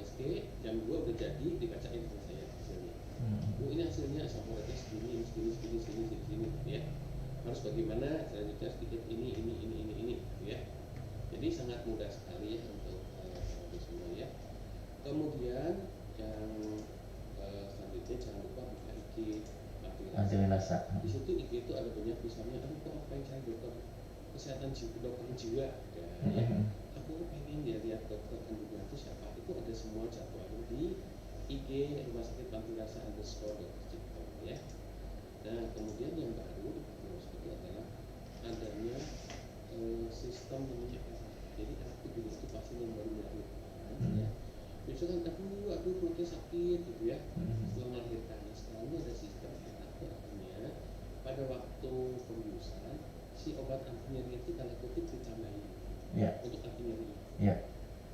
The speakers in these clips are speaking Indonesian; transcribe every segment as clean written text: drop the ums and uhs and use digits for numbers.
USG, jam 2 udah jadi, dibacain sama saya hasilnya. Ini hasilnya asam-uratnya segini ya. Harus bagaimana selanjutnya sedikit ini ya. Jadi sangat mudah sekali ya untuk itu semua ya. Kemudian yang selanjutnya jangan lupa buka IG Antiwilasa. Di situ IG itu ada banyak misalnya, aku pengen cari dokter kesehatan jiwa, dokter jiwa ya. Aku pengen ya lihat dokter kandungan itu siapa, itu ada semua jadwalnya di IG Rumah Sakit Pantirasa _Dr. Cipto ya. Nah kemudian yang baru itu adalah adanya sistem namanya ERA. Jadi ERA itu dulu itu pasien yang baru melahirkan ya. Misalkan aku perutnya sakit gitu ya setelah melahirkan. Sekarang ini ada sistem ERA itu artinya pada waktu pembiusan si obat anti nyeri itu tanda kutip ditambahin untuk anti nyeri.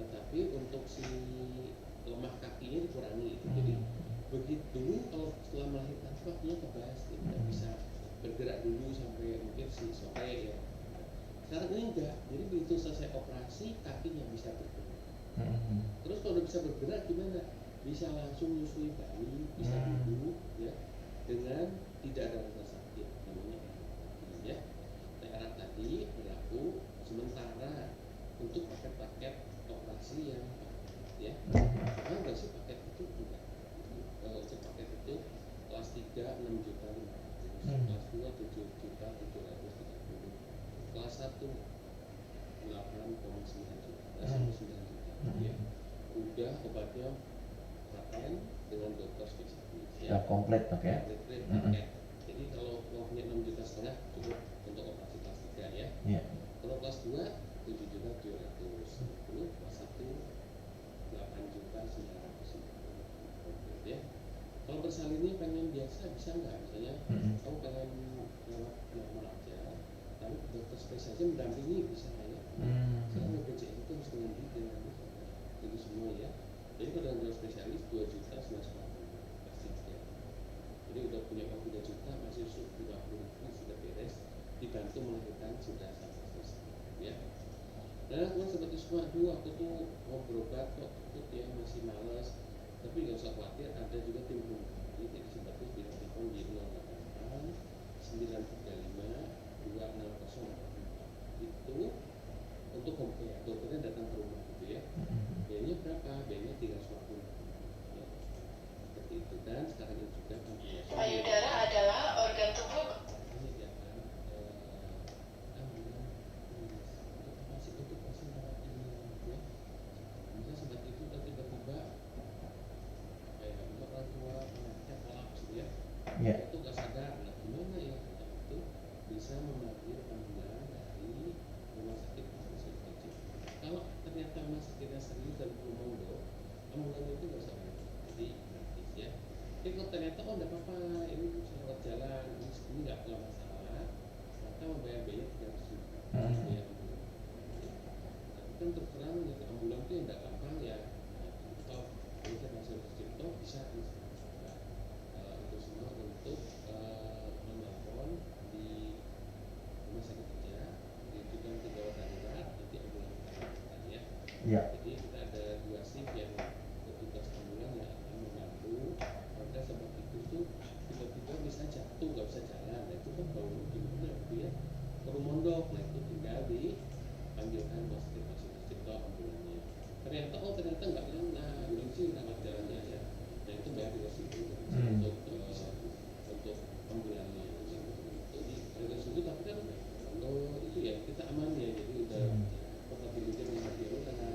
Tetapi untuk si lemah kakinya dikurangi. Jadi begitu kalau setelah melahirkan waktunya kebas, tidak bisa bergerak dulu sampai mungkin si sore ya. Sekarang ini enggak. Jadi begitu selesai operasi kakinya bisa bergerak. Terus kalau udah bisa bergerak gimana? Bisa langsung nyusui bayi, bisa duduk ya dengan tidak ada rasa sakit, namanya ya. ERA tadi berlaku sementara untuk paket-paket operasi yang ya. Enggak sih paket itu enggak. Untuk paket itu kelas 3 6 juta 500, kelas 2 7 juta 730, kelas 1 8,9 juta, 9 juta ya. Udah obatnya paten dengan dokter spesialis ya. Komplit pakai. Jadi kalau uangnya 6 juta setengah cukup untuk operasi kelas 3 ya. Kalau kelas 2 7 juta 750, kelas 1 8 juta 950 ya. Kalau bersalinnya pengen biasa bisa nggak? Misalnya kamu pengen lewat normal aja, tapi dokter spesialisnya mendampingi bisa ya. Sekarang BPJS itu harus dengan itu semua ya. Jadi kalau dengan spesialis 2 juta 950 pasti ya. Jadi udah punya uang 3 juta masih 50.000 sudah beres, dibantu melahirkan sudah sampai selesai ya. Nah kan seperti semua, aku tuh mau berobat kok ikut ya masih males, tapi nggak usah khawatir, ada juga tim hubungan. Jadi seperti bila telepon di 088 935 260 itu untuk home care, dokternya datang ke rumah gitu ya. Biayanya berapa? Biayanya 350 ya. Seperti itu. Dan sekarang ini juga payudara adalah organ tubuh itu nggak sadar, nah gimana ya itu bisa memanggil panggilan dari rumah sakit Dr. Cipto. Kalau ternyata rumah sakitnya serius dan perlu mondok, ambulan itu nggak usah mondok, jadi gratis ya. Tapi kalau ternyata nggak apa-apa, ini bisa lewat jalan, ini nggak masalah, maka membayar biaya 300 ribu ya ambulan. Tapi kan terserang gitu, ambulan itu yang nggak gampang ya. Kalau kita masuk Dr. Cipto bisa itu semua untuk menelpon di rumah sakit kerja, diajukan ke gawat darurat, nanti ambulan ya. Jadi kita ada 2 shift yang petugas ambulan yang akan membantu. Pada sebab itu tuh tiba-tiba bisa jatuh, nggak bisa jalan, nah itu kan bau gimana gitu ya, perlu mondok, nah itu tinggal dipanggilkan rumah sakit Cipto ambulannya. Ternyata nggak kena, belum sih rawat jalannya ya. Nah itu bayar 200 ribu untuk ambulannya. Jadi harga sulit, tapi kan itu ya kita aman ya, jadi udah portabilitas rumah dia karena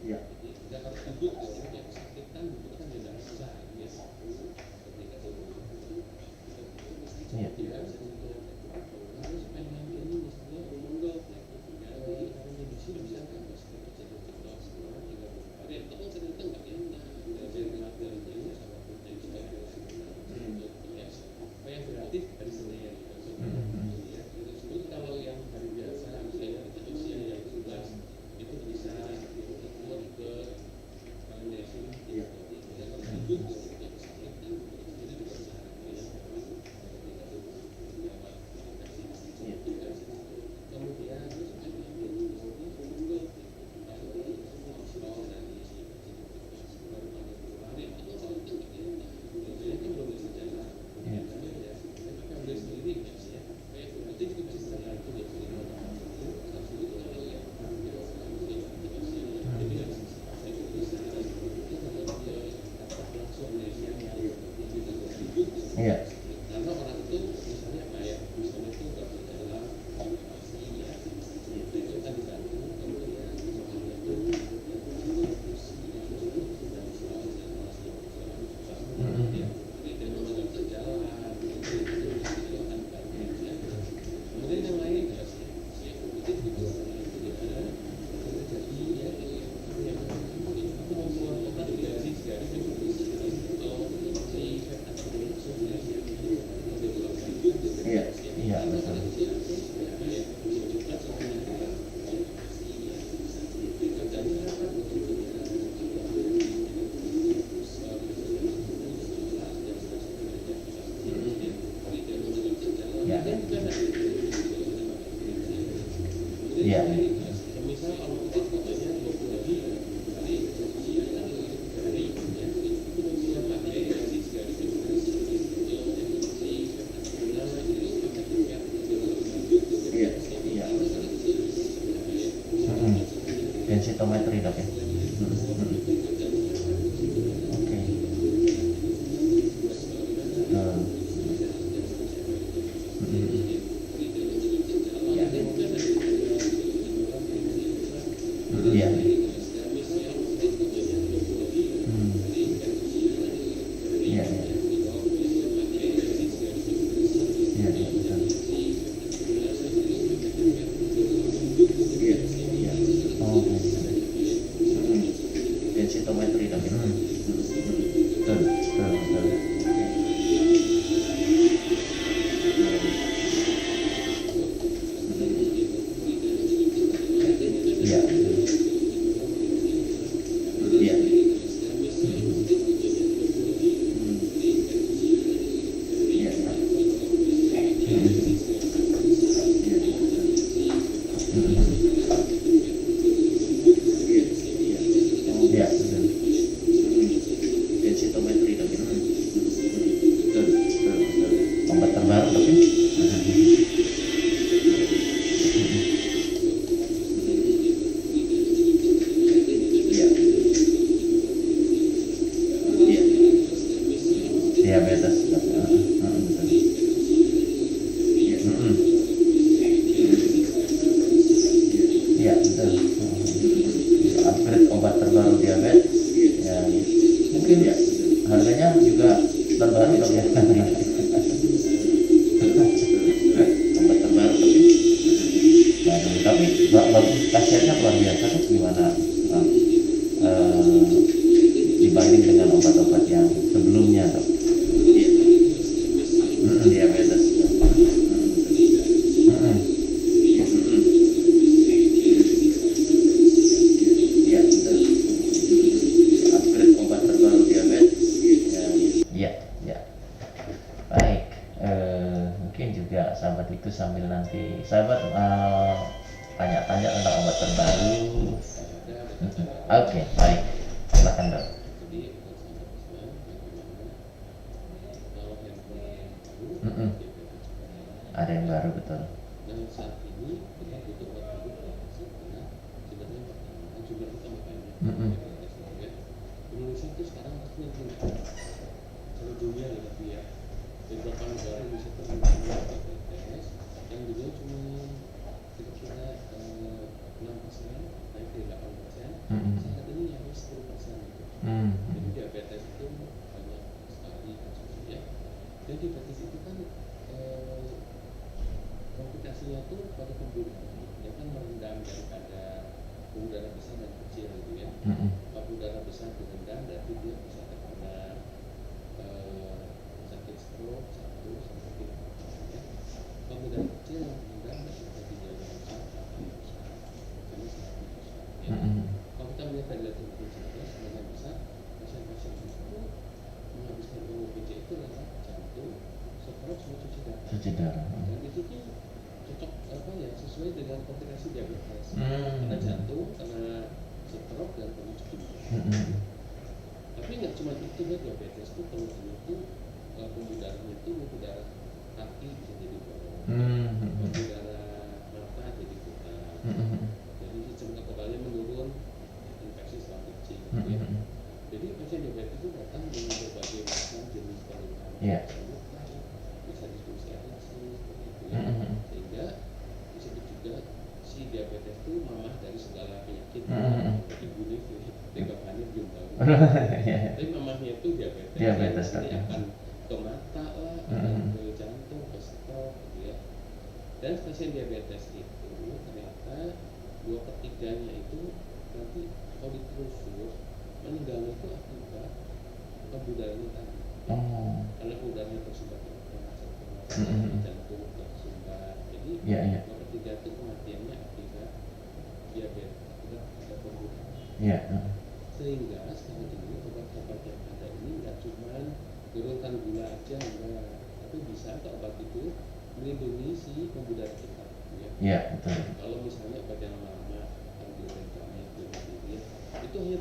dia tidak harus duduk ya, sakit kan duduk kan tidak susah ya. Ketika itu tidak harus pengen ini misalnya mondok ya, tinggal di sini bisa kan jadi kita semua juga ada itu kan ternyata nggak enak, dari materialnya ini sama putih juga ya, apa yang gratis dari Senin ya. Terus kalau yang hari biasa misalnya usia yang 11 itu bisa keluar ke Iya. Misal kalau kita fotonya 20 hari, hari usia kan 3 hari, ya itu bisa pakai gaji 3.000 Iya. Iya. Densitometri dok ya. Oke. Iya. Iya. Iya. Iya. Betul. Iya. Iya. Oke. Densitometri dok ya. Betul. Betul. Betul. Iya. Iya. Iya. Iya. Betul. Densitometri dok ya. Betul. Betul. Betul. Obat terbaru dok ya. Iya. Iya. Diabetes dok. Betul. Iya. Iya. Betul. Upgrade obat terbaru diabetes. Ya. Mungkin ya harganya juga terbaru dok ya. Obat terbaru tapi bagus, khasiatnya luar biasa tuh gimana dibanding dengan obat-obat yang sebelumnya dok. Diabetes. Iya betul. Upgrade obat terbaru diabetes. Iya, ya. Baik, mungkin juga sahabat itu sambil nanti sahabat tanya-tanya tentang obat terbaru. Oke, baik. Silakan dok. Jadi kalau handphone baru, Ada yang baru betul. dan saat ini kita butuh obat baru karena sebenarnya pertama jumlah kita makanya Indonesia itu sekarang harusnya seluruh dunia ya tapi ya beberapa negara Indonesia itu menggunakan diabetes yang dulu cuma kira-kira 6% naik ke 8%, saat ini nyaris 10% gitu. Jadi diabetes itu banyak sekali kasusnya. Dan diabetes itu kan komplikasinya tuh pada pembuluh darah, dia kan merendam daripada pembuluh darah besar dan kecil gitu ya. Pembuluh darah besar direndam berarti dia bisa terkena sakit stroke satu sakit ya. Pembuluh darah kecil yang direndam berarti terjadi jantung besar atau besar, karena sangat besar. Ya. Kalau kita melihat dari literatur juga sebagian besar pasien-pasien itu menghabiskan uang BPJS itu adalah jantung, stroke, sama cuci darah. Cuci darah. Dan itu tuh cocok apa ya sesuai dengan komplikasi diabetes. Karena jantung, karena stroke dan karena cuci darah. Tapi nggak cuma itu ya, diabetes itu kemudian itu pembuluh darahnya itu pembuluh darah kaki bisa jadi bolong, pembuluh darah mata jadi buta. Jadi sistem kekebalannya menurun, infeksi setelah kecil. Ya. Jadi pasien diabetes itu datang dengan berbagai macam jenis keluhan. Bisa diskusi seperti itu ya. Sehingga disebut juga si diabetes itu mamah dari segala penyakit. Ibunya bapaknya belum tahu. Tapi mamahnya itu diabetes. Diabetes nanti akan ke mata lah, akan ke jantung, ke stroke gitu ya. Dan pasien diabetes itu ternyata 2/3 itu nanti kalau ditelusur meninggalnya itu akibat pembuluh darahnya tadi. Karena pembuluh darahnya tersumbat jantung tersumbat, jadi 2/3 itu kematiannya akibat diabetes, akibat pembuluh darah. Sehingga sekarang ini obat-obat yang ada ini nggak cuma turunkan gula aja enggak, tapi bisa obat itu melindungi si pembuluh darah kita. Ya. Betul. Kalau misalnya obat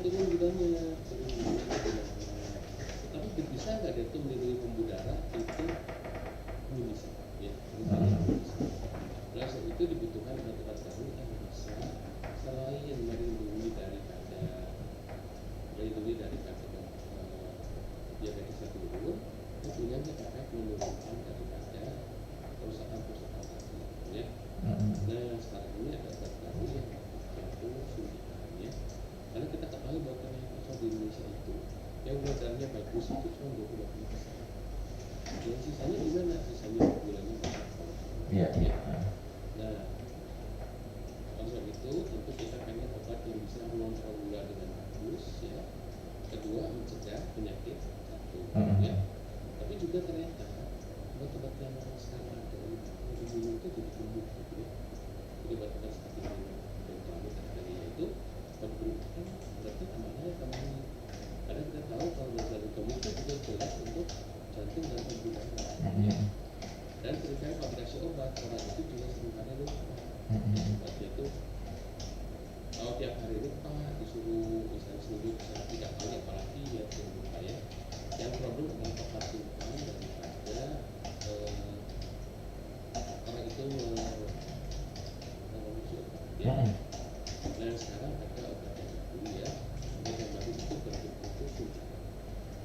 turun gulanya, tapi bisa nggak dia tuh melindungi pembuluh darah itu bisa, ya. Nah, itu dibutuhkan obat baru yang bisa selain melindungi daripada diabetes turun, tentunya terkait menurunkan daripada kerusakan tadi, ya. Nah, sekarang ini ada obat baru yang jatuh suntikannya, karena kita ketahui bahwa ternyata di Indonesia itu yang gula bagus itu cuma 20%. Yang sisanya gimana? Sisanya gulanya banyak. Iya. Nah, oleh itu tentu kita pengen obat yang bisa mengontrol gula dengan bagus, ya. Kedua, mencegah penyakit satu, ya. Tapi juga ternyata obat-obat yang sekarang ada di minum itu jadi gemuk, gitu, ya. Jadi obat-obat seperti ini dan kami tadi itu kalau berhubungan berarti amalnya kami. Karena kita tahu kalau dari gemuk itu juga jelas untuk jantung dan pembuluh darah, ya. Dan terkait fabrikasi obat, orang itu juga seringkali lupa. Obatnya itu kalau tiap hari lupa, disuruh misalnya seminggu bisa 3 kali, apalagi ya lupa, ya. Yang problem adalah tepat simpan daripada orang itu mengonsumsi obat, ya. Nah, sekarang ada obat yang baru, ya. Obat yang baru itu bentuk suntikan.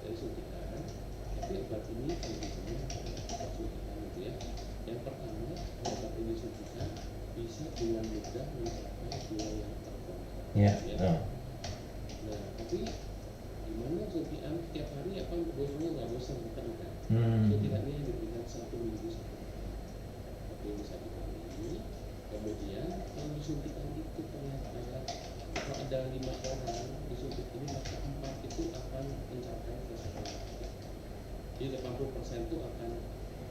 Dari suntikan, tapi obat ini kalau di sini suntikan itu, ya. Yang pertama, obat ini suntikan bisa dengan mudah mencapai gula yang terkontrol. Ya. Nah, tapi gimana suntikan setiap hari apa dosanya nggak bosan, bukan kan? Suntikannya yang diberikan 1 minggu satu kali. Kemudian kalau disuntikan itu ternyata kalau ada 5 orang disuntik ini, maka 4 itu akan mencapai keseluruhan. Jadi 80% itu akan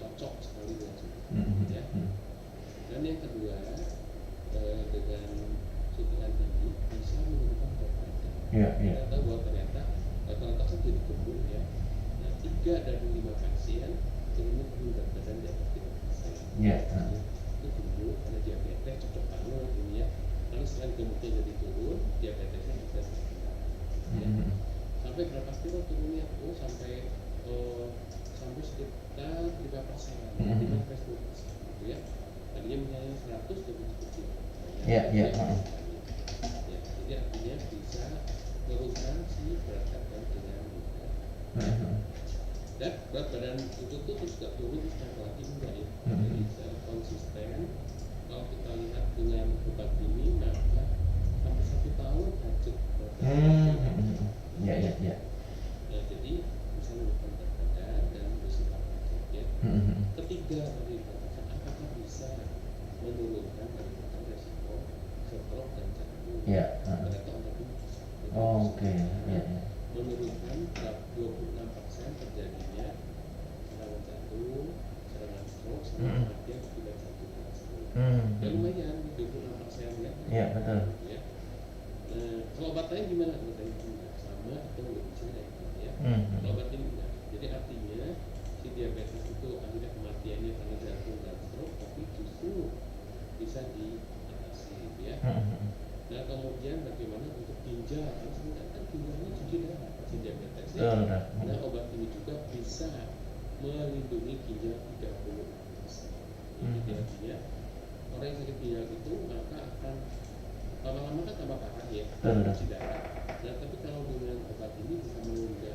cocok sekali dengan suntikan, ya. Dan yang kedua, dengan suntikan ini bisa menurunkan berat badan. Kita tahu bahwa ternyata kan jadi gemuk, ya. Nah, 3 dari 5 pasien turunnya berat badan di atas 3%. Itu gemuk karena diabetes, cocok banget ini, ya. Karena selain gemuknya jadi turun, diabetesnya juga terkendali, ya. Sampai berapa kilo turunnya? Sampai sekitar 5%, 5-10%, gitu, ya. Tadinya misalnya 100 lebih kecil. Jadi artinya bisa menurunkan si berat badan dengan mudah. Dan berat badan itu tuh terus gak turun secara lagi, enggak, ya. Jadi secara konsisten kalau kita lihat dengan obat ini, maka sampai 1 tahun lanjut berat badan. Ya, jadi bisa menurunkan berat badan dan bersifat lanjut, ya. Ketiga, tadi dikatakan apakah bisa menurunkan daripada resiko stroke dan jantung. Mereka obatnya menurunkan 26% terjadinya serangan jantung, serangan stroke, sama kematian akibat jantung tersebut. Ya lumayan, 26%, ya. Iya, betul. Ya. Nah, kalau obat lain gimana? Obat lain enggak sama atau lebih jelek, ya. Kalau obat ini enggak. Jadi artinya si diabetes itu akhirnya kematiannya karena jantung dan stroke, tapi justru bisa diatasi, ya. Nah, kemudian bagaimana untuk ginjal? Karena sebenarnya kan ginjalnya cuci darah si diabetes, ya. Nah, obat ini juga bisa melindungi ginjal 30%. Jadi artinya orang yang sakit ginjal itu maka akan lama-lama kan tambah parah, ya, cuci darah. Nah, tapi kalau dengan obat ini bisa menunda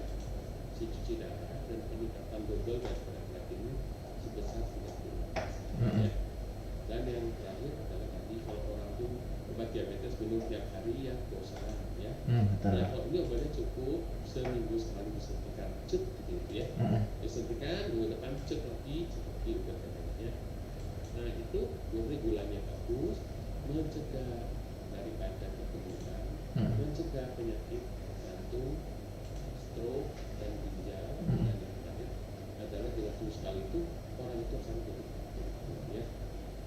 si cuci darah dan peningkatan double daripada berat ini sebesar 30%, ya. Dan yang terakhir adalah tadi kalau orang itu obat diabetes minum tiap hari, ya bosan, ya. Nah, kalau ini obatnya cukup seminggu sekali disuntikan, cek gitu, ya. Disuntikan, minggu depan cek lagi seperti obat katanya. Nah, itu gulanya bagus, mencegah daripada kegemukan, mencegah penyakit jantung, stroke, dan ginjal. Dan yang terakhir adalah dilakukan sekali itu orang itu sangat betul, ya.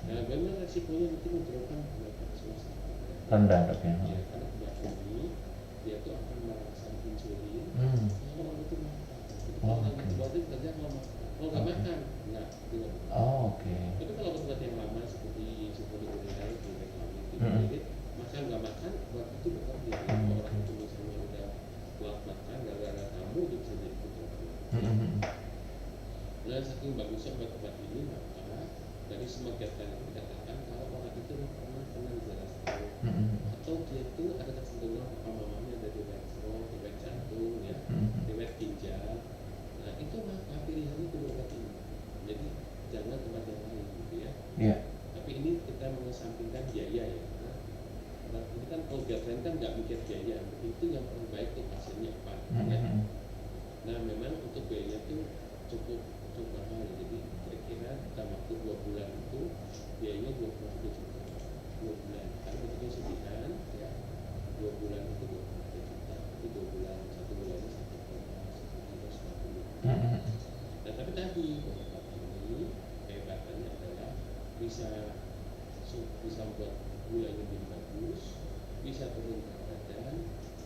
Nah, bagaimana resikonya nanti menurunkan kenaikan resolusi? Rendah, dok, ya. Ya, karena obat ini dia tuh akan merangsang insulin. Kalau orang itu makan, kalau orang itu berarti kerja kalau makan, kalau nggak makan, nggak. Tapi kalau obat yang lama seperti urea, makan nggak makan, obat itu bekerja. Kalau orang itu misalnya udah mengkonsumsi obat-obat ini, maka dari semua guideline itu dikatakan kalau orang itu pernah gejala stroke atau dia itu ada kecenderungan papa mamanya ada riwayat stroke, riwayat jantung, ya, riwayat ginjal. Nah itu maka pilihannya kedua obat ini. Jadi jangan obat yang lain gitu ya. Iya. Tapi ini kita mengesampingkan biaya ya. Nah, ini kan kalau guideline kan nggak mikir biaya, itu yang paling baik tuh pasiennya apa. Ya. Nah memang untuk biaya itu cukup mahal, jadi kira-kira dalam waktu 2 bulan itu biayanya 20 juta 2 bulan. Karena bentuknya suntikan ya, 2 bulan itu 20 juta, itu 2 bulan, 1 bulannya 1,150. Nah tapi tadi obat ini kehebatannya adalah bisa membuat gulanya lebih bagus, bisa turun berat badan,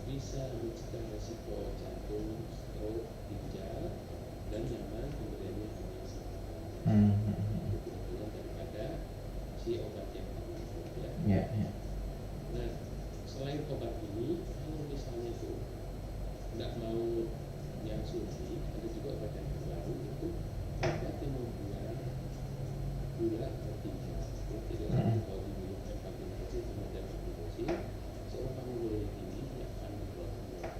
bisa mencegah resiko jantung, stroke, ginjal, dan nyaman pemberiannya hanya itu kebetulan daripada si obat yang lain ya. Nah selain obat ini, kalau misalnya tuh nggak mau yang suntik, ada juga obat yang baru itu obat yang membuat gula tinggi. Jadi kalau diminum empatinase kemudian diminum seorang gulanya tinggi dia akan membuat gula.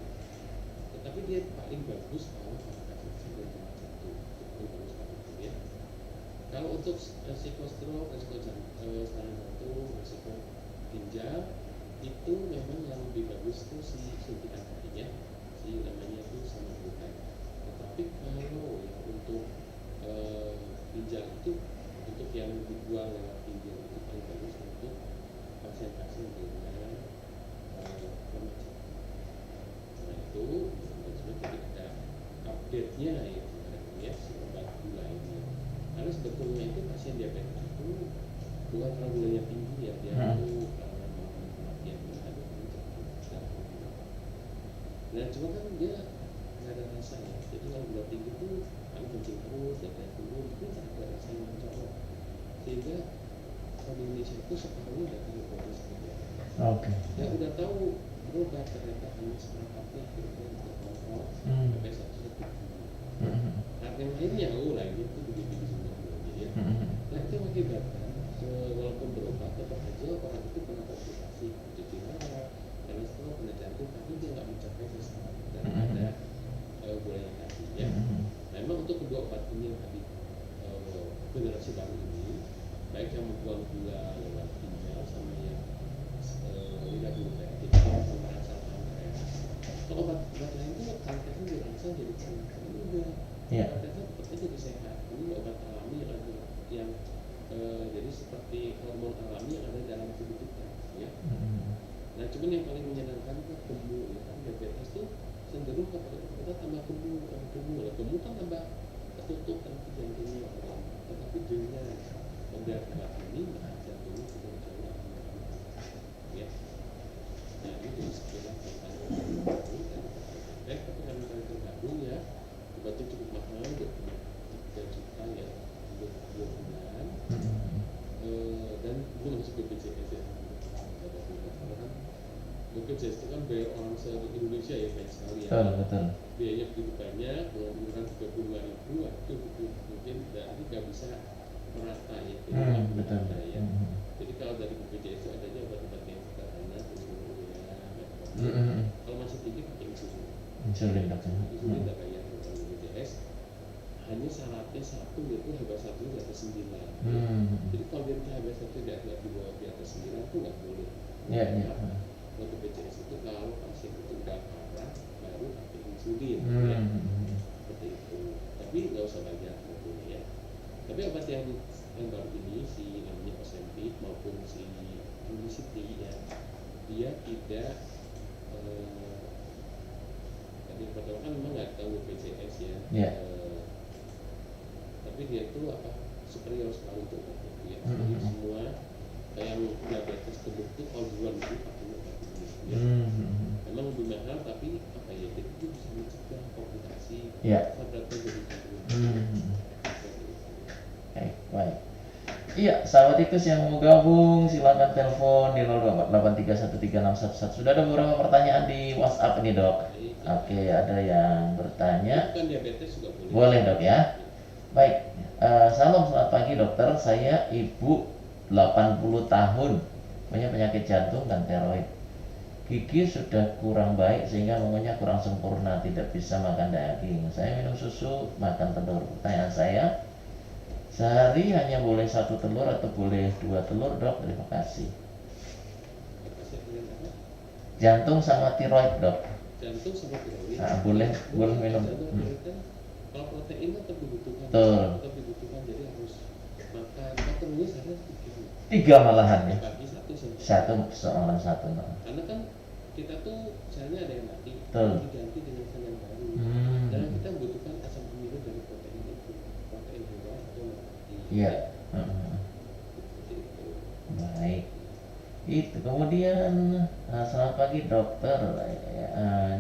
Tetapi dia paling bagus kalau kasus dan jantung itu bagus banget ya. Kalau untuk resiko stroke, resiko serangan jantung, resiko ginjal itu memang yang lebih bagus itu si suntikan tadinya, si namanya itu semaglutide. Tetapi kalau ya untuk ginjal itu untuk yang dijual lewat ginjal itu paling bagus untuk pasien-pasien dengan remaja. Nah itu jadi ada update-nya ya si obat gula ini. Karena sebetulnya itu pasien diabetes itu bukan karena gulanya tinggi ya, dia itu karena kematian ada nah cuma kan dia nggak ada rasa ya. Jadi kalau gula tinggi itu paling kencing terus, dan turun itu nggak ada rasa yang mencolok, sehingga orang Indonesia itu separuhnya udah tahu proses seperti apa. Ya udah tahu berobat ternyata hanya seperempatnya kira-kira untuk kontrol sampai 1/7. Yang lainnya lainnya itu begitu semua ya. Nah itu mengakibatkan walaupun berobat tetap aja orang itu kena komplikasi cuci darah, karena setelah kena jantung tapi dia nggak mencapai sasaran daripada gula yang tadi ya. Nah, memang untuk kedua obat ini yang tadi generasi baru ini, baik yang membuang gula lewat ginjal sama yang lidah gula itu sama asal pankreas. Kalau obat lain itu pankreasnya dirangsang jadi cancer juga. Pankreasnya seperti jadi sehat. Ini obat alami yang jadi seperti hormon alami yang ada dalam tubuh kita ya. Nah cuman yang paling menyenangkan kan gemuk ya kan, diabetes itu cenderung kepada kita tambah gemuk. Nah, gemuk kan tambah tertutup kan jantungnya orang. Tetapi dengan obat ini maka jantungnya sudah jauh ya. Nah ini jadi sekilas tentang baru dan tapi kan terbaru ya obatnya cukup mahal, 3 juta ya untuk 2 bulan. Dan belum masuk BPJS ya. BPJS itu kan biaya orang se-Indonesia ya banyak sekali ya. Betul. Biayanya begitu banyak, menggunakan 35.000, itu mungkin dari nggak bisa merata ya. Betul. Ya. Jadi kalau dari BPJS itu adanya obat-obat yang sederhana, kalau masih tinggi pakai insulin. Insulin nggak bayar kalau BPJS. Hanya syaratnya satu yaitu HbA1 di atas 9. Jadi kalau dia HbA1 di atas 9 itu nggak boleh. Untuk BPJS itu kalau pasien itu udah parah baru pakai insulin ya. Seperti itu. Tapi nggak usah bayar tentunya ya. Tapi obat yang baru ini si namanya Ozempic maupun si Trulicity ya, dia tidak tadi pertama kan memang nggak tahu BPJS ya. Tapi dia itu superior sekali untuk obat itu ya. Jadi semua yang diabetes gemuk itu kalau duluan itu pakai obat ini ya. Memang lebih mahal tapi ya itu bisa mencegah komplikasi pada terjadi baik. Iya, sahabat Tikus yang mau gabung silakan telepon di 02483136111. Sudah ada beberapa pertanyaan di WhatsApp ini dok. Oke, ada yang bertanya. Bukan diabetes juga boleh. Boleh dok ya. Baik. Salam, selamat pagi dokter. Saya ibu 80 tahun, punya penyakit jantung dan tiroid. Gigi sudah kurang baik sehingga mengunyah kurang sempurna, tidak bisa makan daging. Saya minum susu, makan telur. Pertanyaan saya, sehari hanya boleh 1 telur atau boleh 2 telur dok? Terima kasih. Pasien dengan apa? Jantung sama tiroid dok. Jantung sama tiroid. Nah, boleh minum. Jantung tiroid kan kalau protein tetap dibutuhkan. Betul. Tetap dibutuhkan, jadi harus makan. Makannya sehari 3 malahan ya. pagi satu siang Satu semalam satu. karena kan kita tuh selnya ada yang mati, Betul. diganti dengan sel yang baru. Dan kita membutuhkan asam amino dari protein itu, protein hewan atau nabati. Iya. Seperti itu. Baik. Itu kemudian selamat pagi dokter.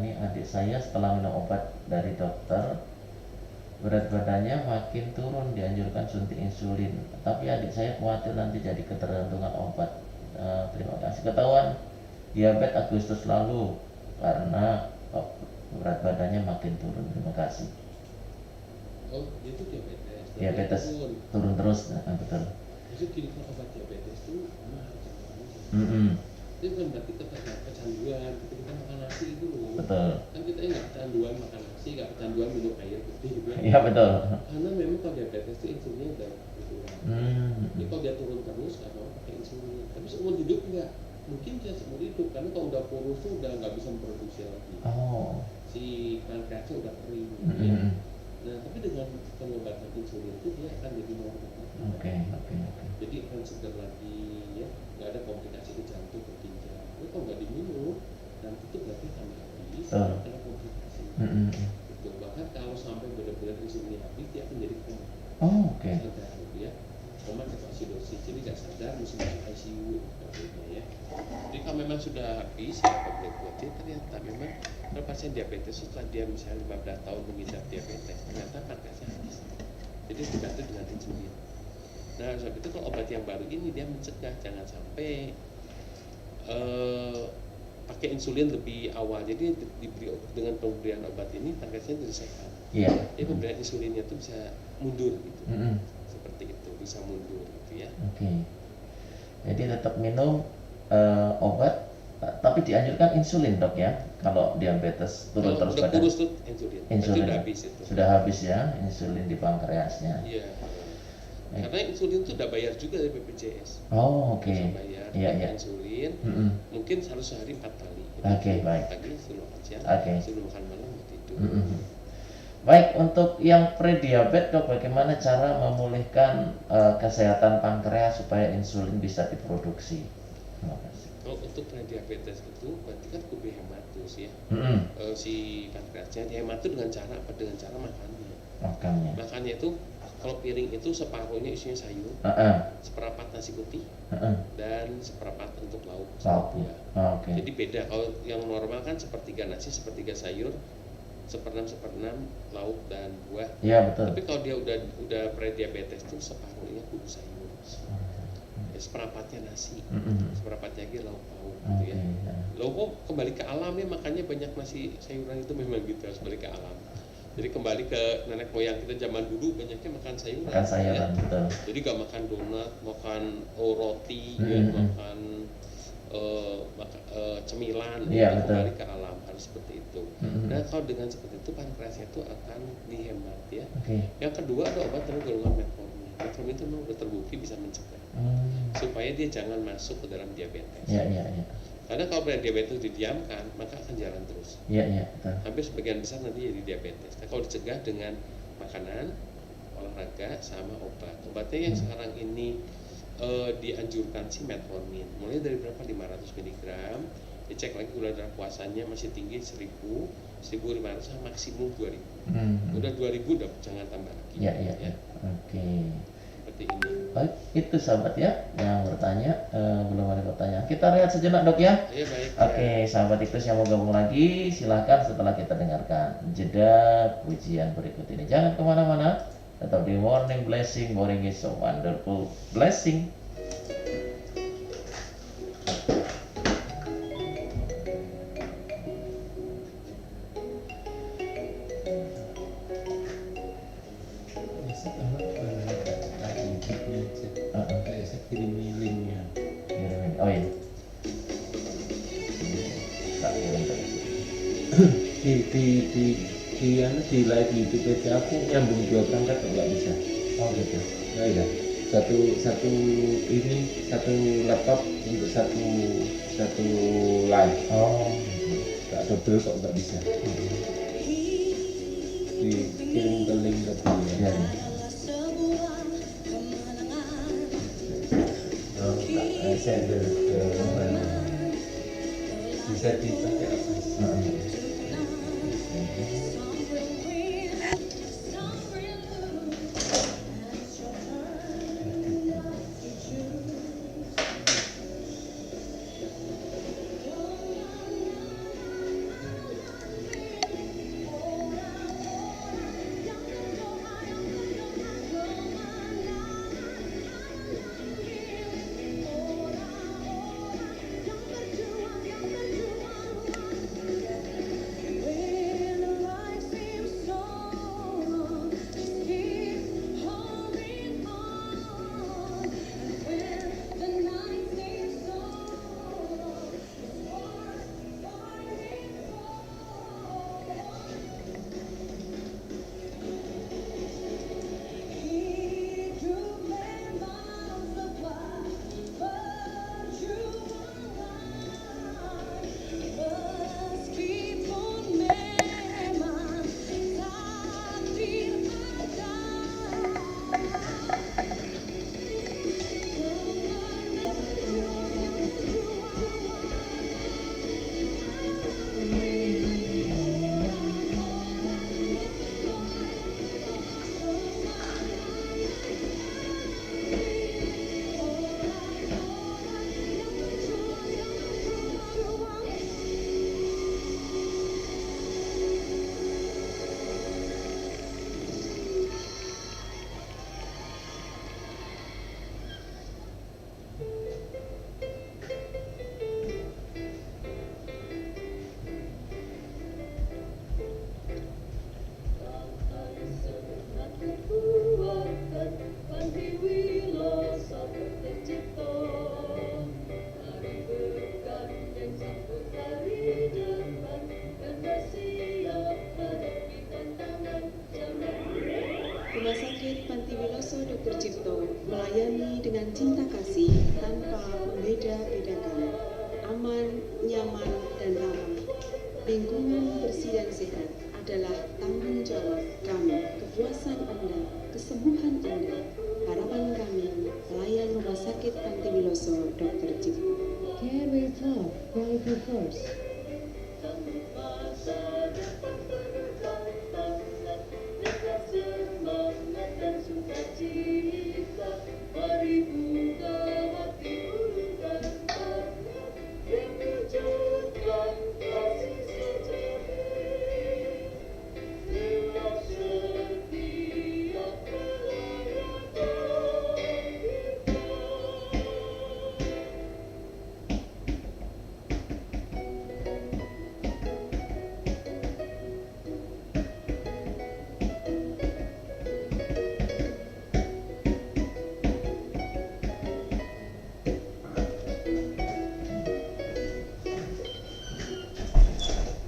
Ini adik saya setelah minum obat dari dokter, berat badannya makin turun, dianjurkan suntik insulin. Tapi adik saya khawatir nanti jadi ketergantungan obat. Terima kasih. Ketahuan diabetes Agustus lalu karena berat badannya makin turun. Terima kasih. Oh, itu diabetes. Diabetes turun terus, betul. Maksud gini, kalau obat diabetes itu mahal banget. Itu kan berarti kecanduan. Kita makan nasi itu loh. Betul. Kan kita nggak kecanduan makan nasi, nggak kecanduan minum air putih gitu. Iya betul. Karena memang kalau diabetes itu insulinnya udah berkurang. Jadi kalau dia turun terus nggak mau pakai insulin. Tapi seumur hidup nggak mungkin dia seumur hidup, karena kalau udah kurus tuh udah nggak bisa memproduksi lagi. Oh. Si pankreasnya udah kering. Ya. Nah, tapi dengan pengobatan insulin itu dia akan jadi normal. Oke. Jadi akan segar lagi, ya, nggak ada komplikasi ke jantung, ke ginjal. Tapi kalau nggak diminum, nanti itu berarti tambah habis, ada komplikasi. Itu bahkan kalau sampai benar-benar insulinnya habis, dia akan jadi koma. Oh, oke. Sadar, gitu ya. Koma ketoasidosis, jadi nggak sadar, mesti masuk ICU, sepertinya ya. Jadi kalau memang sudah habis, ya boleh buat dia ternyata memang kalau pasien diabetes setelah dia misalnya 15 tahun mengidap diabetes, ternyata pankreasnya habis. Jadi dibantu dengan insulin. Nah, sebab itu kalau obat yang baru ini dia mencegah jangan sampai pakai insulin lebih awal. Jadi diberi dengan pemberian obat ini pankreasnya jadi sehat. Iya. Jadi pemberian insulinnya itu bisa mundur gitu. Seperti itu, bisa mundur gitu ya. Oke. Jadi tetap minum obat, tapi dianjurkan insulin dok ya. Kalau diabetes turun terus udah badan. kurus tuh insulin. Insulin. Sudah habis itu. Sudah habis ya insulin di pankreasnya. Iya. Karena insulin itu udah bayar juga dari BPJS. Oh, oke. Bisa bayar. Iya. Insulin mungkin harus sehari 4 kali. Oke, baik. Pagi sebelum makan siang, sebelum makan malam tidur. Baik, untuk yang prediabetes dok, bagaimana cara memulihkan kesehatan pankreas supaya insulin bisa diproduksi? Terima kasih. Kalau untuk prediabetes itu berarti kan kudu hematus ya. Si pankreasnya dihematus dengan cara apa? Dengan cara makannya. Makannya itu kalau piring itu separuhnya isinya sayur, seperempat nasi putih, dan seperempat untuk lauk. Ya. Jadi beda. Kalau yang normal kan sepertiga nasi, sepertiga sayur, seperenam lauk dan buah. Iya betul. Tapi kalau dia udah prediabetes itu separuhnya kudu sayur. Ya, seperempatnya nasi, seperempatnya lagi lauk gitu ya. Lauk kembali ke alam ya, makanya banyak nasi sayuran itu memang gitu, harus balik ke alam. Jadi kembali ke nenek moyang kita zaman dulu banyaknya makan sayuran. Makan sayuran, ya. Betul. Jadi gak makan donat, makan roti, ya, makan cemilan, ya, kembali ke alam, harus seperti itu. Nah kalau dengan seperti itu pankreasnya itu akan dihemat ya. Yang kedua ada obat dengan golongan metformin. Metformin itu memang sudah terbukti bisa mencegah supaya dia jangan masuk ke dalam diabetes. Iya. Karena kalau diabetes didiamkan, maka akan jalan terus. Iya. Hampir sebagian besar nanti jadi diabetes. Nah, kalau dicegah dengan makanan, olahraga, sama obat. Obatnya yang sekarang ini dianjurkan sih metformin. Mulai dari berapa? 500 mg. Dicek lagi gula darah puasanya masih tinggi 1000, 1500 sama maksimum 2000. Udah 2000 udah jangan tambah lagi. Iya. Oke. Seperti ini. Baik, itu sahabat ya yang bertanya. Belum ada pertanyaan. Kita rehat sejenak dok ya. Iya baik. Oke, sahabat Ikhlas yang mau gabung lagi, silahkan setelah kita dengarkan jeda pujian berikut ini. Jangan kemana-mana, tetap di Morning Blessing. Morning is so wonderful blessing. Setelah gitu terus. di live YouTube aja aku nyambung 2 perangkat kok nggak bisa. Oh gitu. Nah, ya. Satu laptop untuk satu live. Oh gitu. Nggak double kok nggak bisa. Dikirim ke link tadi Ya, ya. ya. Oh, tak send ke mana? Bisa dipakai apa? Rumah Sakit Panti Wiloso Dr. Cipto melayani dengan cinta kasih tanpa membeda-bedakan, aman, nyaman, dan ramah. Lingkungan bersih dan sehat adalah tanggung jawab kami, kepuasan Anda, kesembuhan Anda. Harapan kami, pelayan Rumah Sakit Panti Wiloso Dr. Cipto. Care with love, quality first.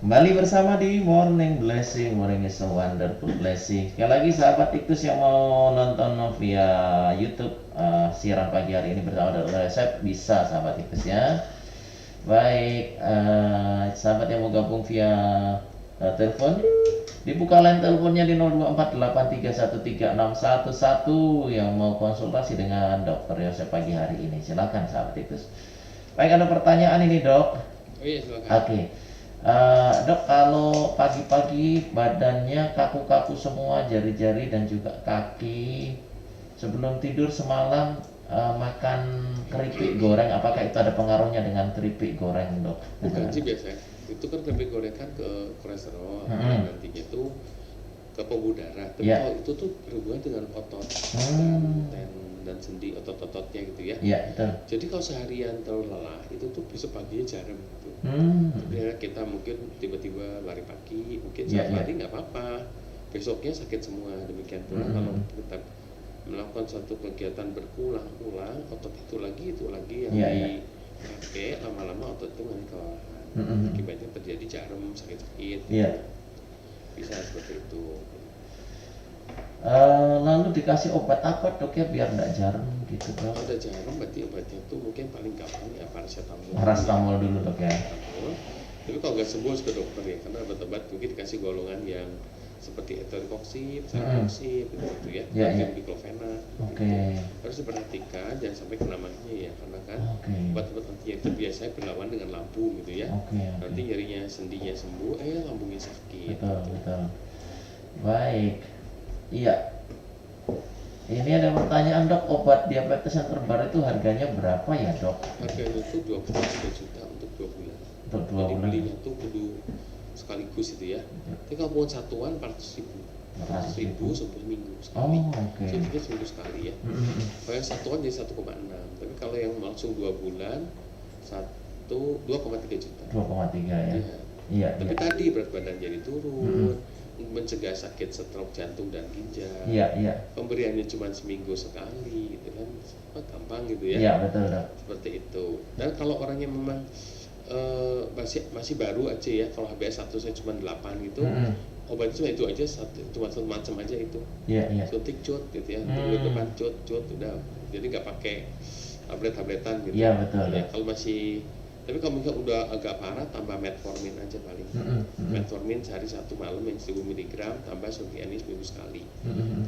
Kembali bersama di Morning Blessing. Morning is a wonderful blessing. Sekali lagi sahabat Tikus yang mau nonton via YouTube siaran pagi hari ini bersama Dr. Resep, bisa sahabat Tikus ya. Baik, sahabat yang mau gabung via telepon, dibuka line teleponnya di 0248313611 yang mau konsultasi dengan Dr. Yosep pagi hari ini. Silakan sahabat Tikus. Baik, ada pertanyaan ini dok. Oh iya, silakan. Oke. Dok, kalau pagi-pagi badannya kaku-kaku semua, jari-jari dan juga kaki, sebelum tidur semalam makan keripik goreng, apakah itu ada pengaruhnya dengan keripik goreng dok? Bukan sih biasanya. Itu kan keripik goreng kan ke kolesterol, nantinya itu ke pembuluh darah. Tapi Yeah. kalau itu tuh berhubungan dengan otot dan sendi, otot-ototnya gitu ya. Iya, betul. Jadi kalau seharian terlalu lelah, itu tuh besok paginya jarang gitu. Jadi kita mungkin tiba-tiba lari pagi, mungkin Yeah, satu yeah. hari nggak apa-apa. Besoknya sakit semua. Demikian pula kalau kita melakukan suatu kegiatan berulang-ulang, otot itu lagi yang Yeah, yeah. dipakai, lama-lama otot itu mulai kelelahan. Akibatnya terjadi jarum, sakit-sakit. Iya. Bisa seperti itu. Lalu dikasih obat apa dok ya biar nggak jarum gitu dok? Kalau ada jarum berarti obatnya itu mungkin paling gampang ya paracetamol. Paracetamol dulu dok ya. Tapi kalau nggak sembuh harus ke dokter ya, karena obat-obat mungkin dikasih golongan yang seperti etoikoxib, celecoxib gitu ya, Iya, iya. diclofenac. Oke. Harus diperhatikan jangan sampai kena mahnya ya, karena kan Oke. obat-obat anti itu biasanya berlawan dengan lambung gitu ya. Oke. Nanti nyerinya sendinya sembuh, lambungnya sakit. Betul gitu. betul. Baik. Iya. Ini ada pertanyaan dok, obat diabetes yang terbaru itu harganya berapa ya dok? Harganya itu 23 juta untuk 2 bulan. Untuk 2 Jadi bulan. belinya tuh kudu sekaligus itu ya. Tapi kalau mau satuan 400.000. 400.000 seminggu sekali. Oh oke. Suntiknya seminggu sekali ya. Kalau yang satuan jadi 1,6. Tapi kalau yang langsung 2 bulan 2,3 juta. 2,3 ya. Iya. Iya. Tapi Iya. tadi berat badan jadi turun, mencegah sakit stroke jantung dan ginjal. Iya iya. Pemberiannya cuma seminggu sekali gitu kan. Gampang gitu ya. Iya betul dok. Seperti itu. Dan kalau orangnya memang masih baru aja ya, kalau HbA1 saya cuma 8 gitu, obatnya cuma itu aja, cuma satu macam aja itu. Iya iya. Suntik cut gitu ya, minggu depan cut udah, jadi nggak pakai tabletan gitu. Iya betul. Ya, kalau masih, tapi kalau mungkin udah agak parah tambah metformin aja paling. Metformin sehari 1 malam yang 1000 mg tambah suntikan ini seminggu sekali.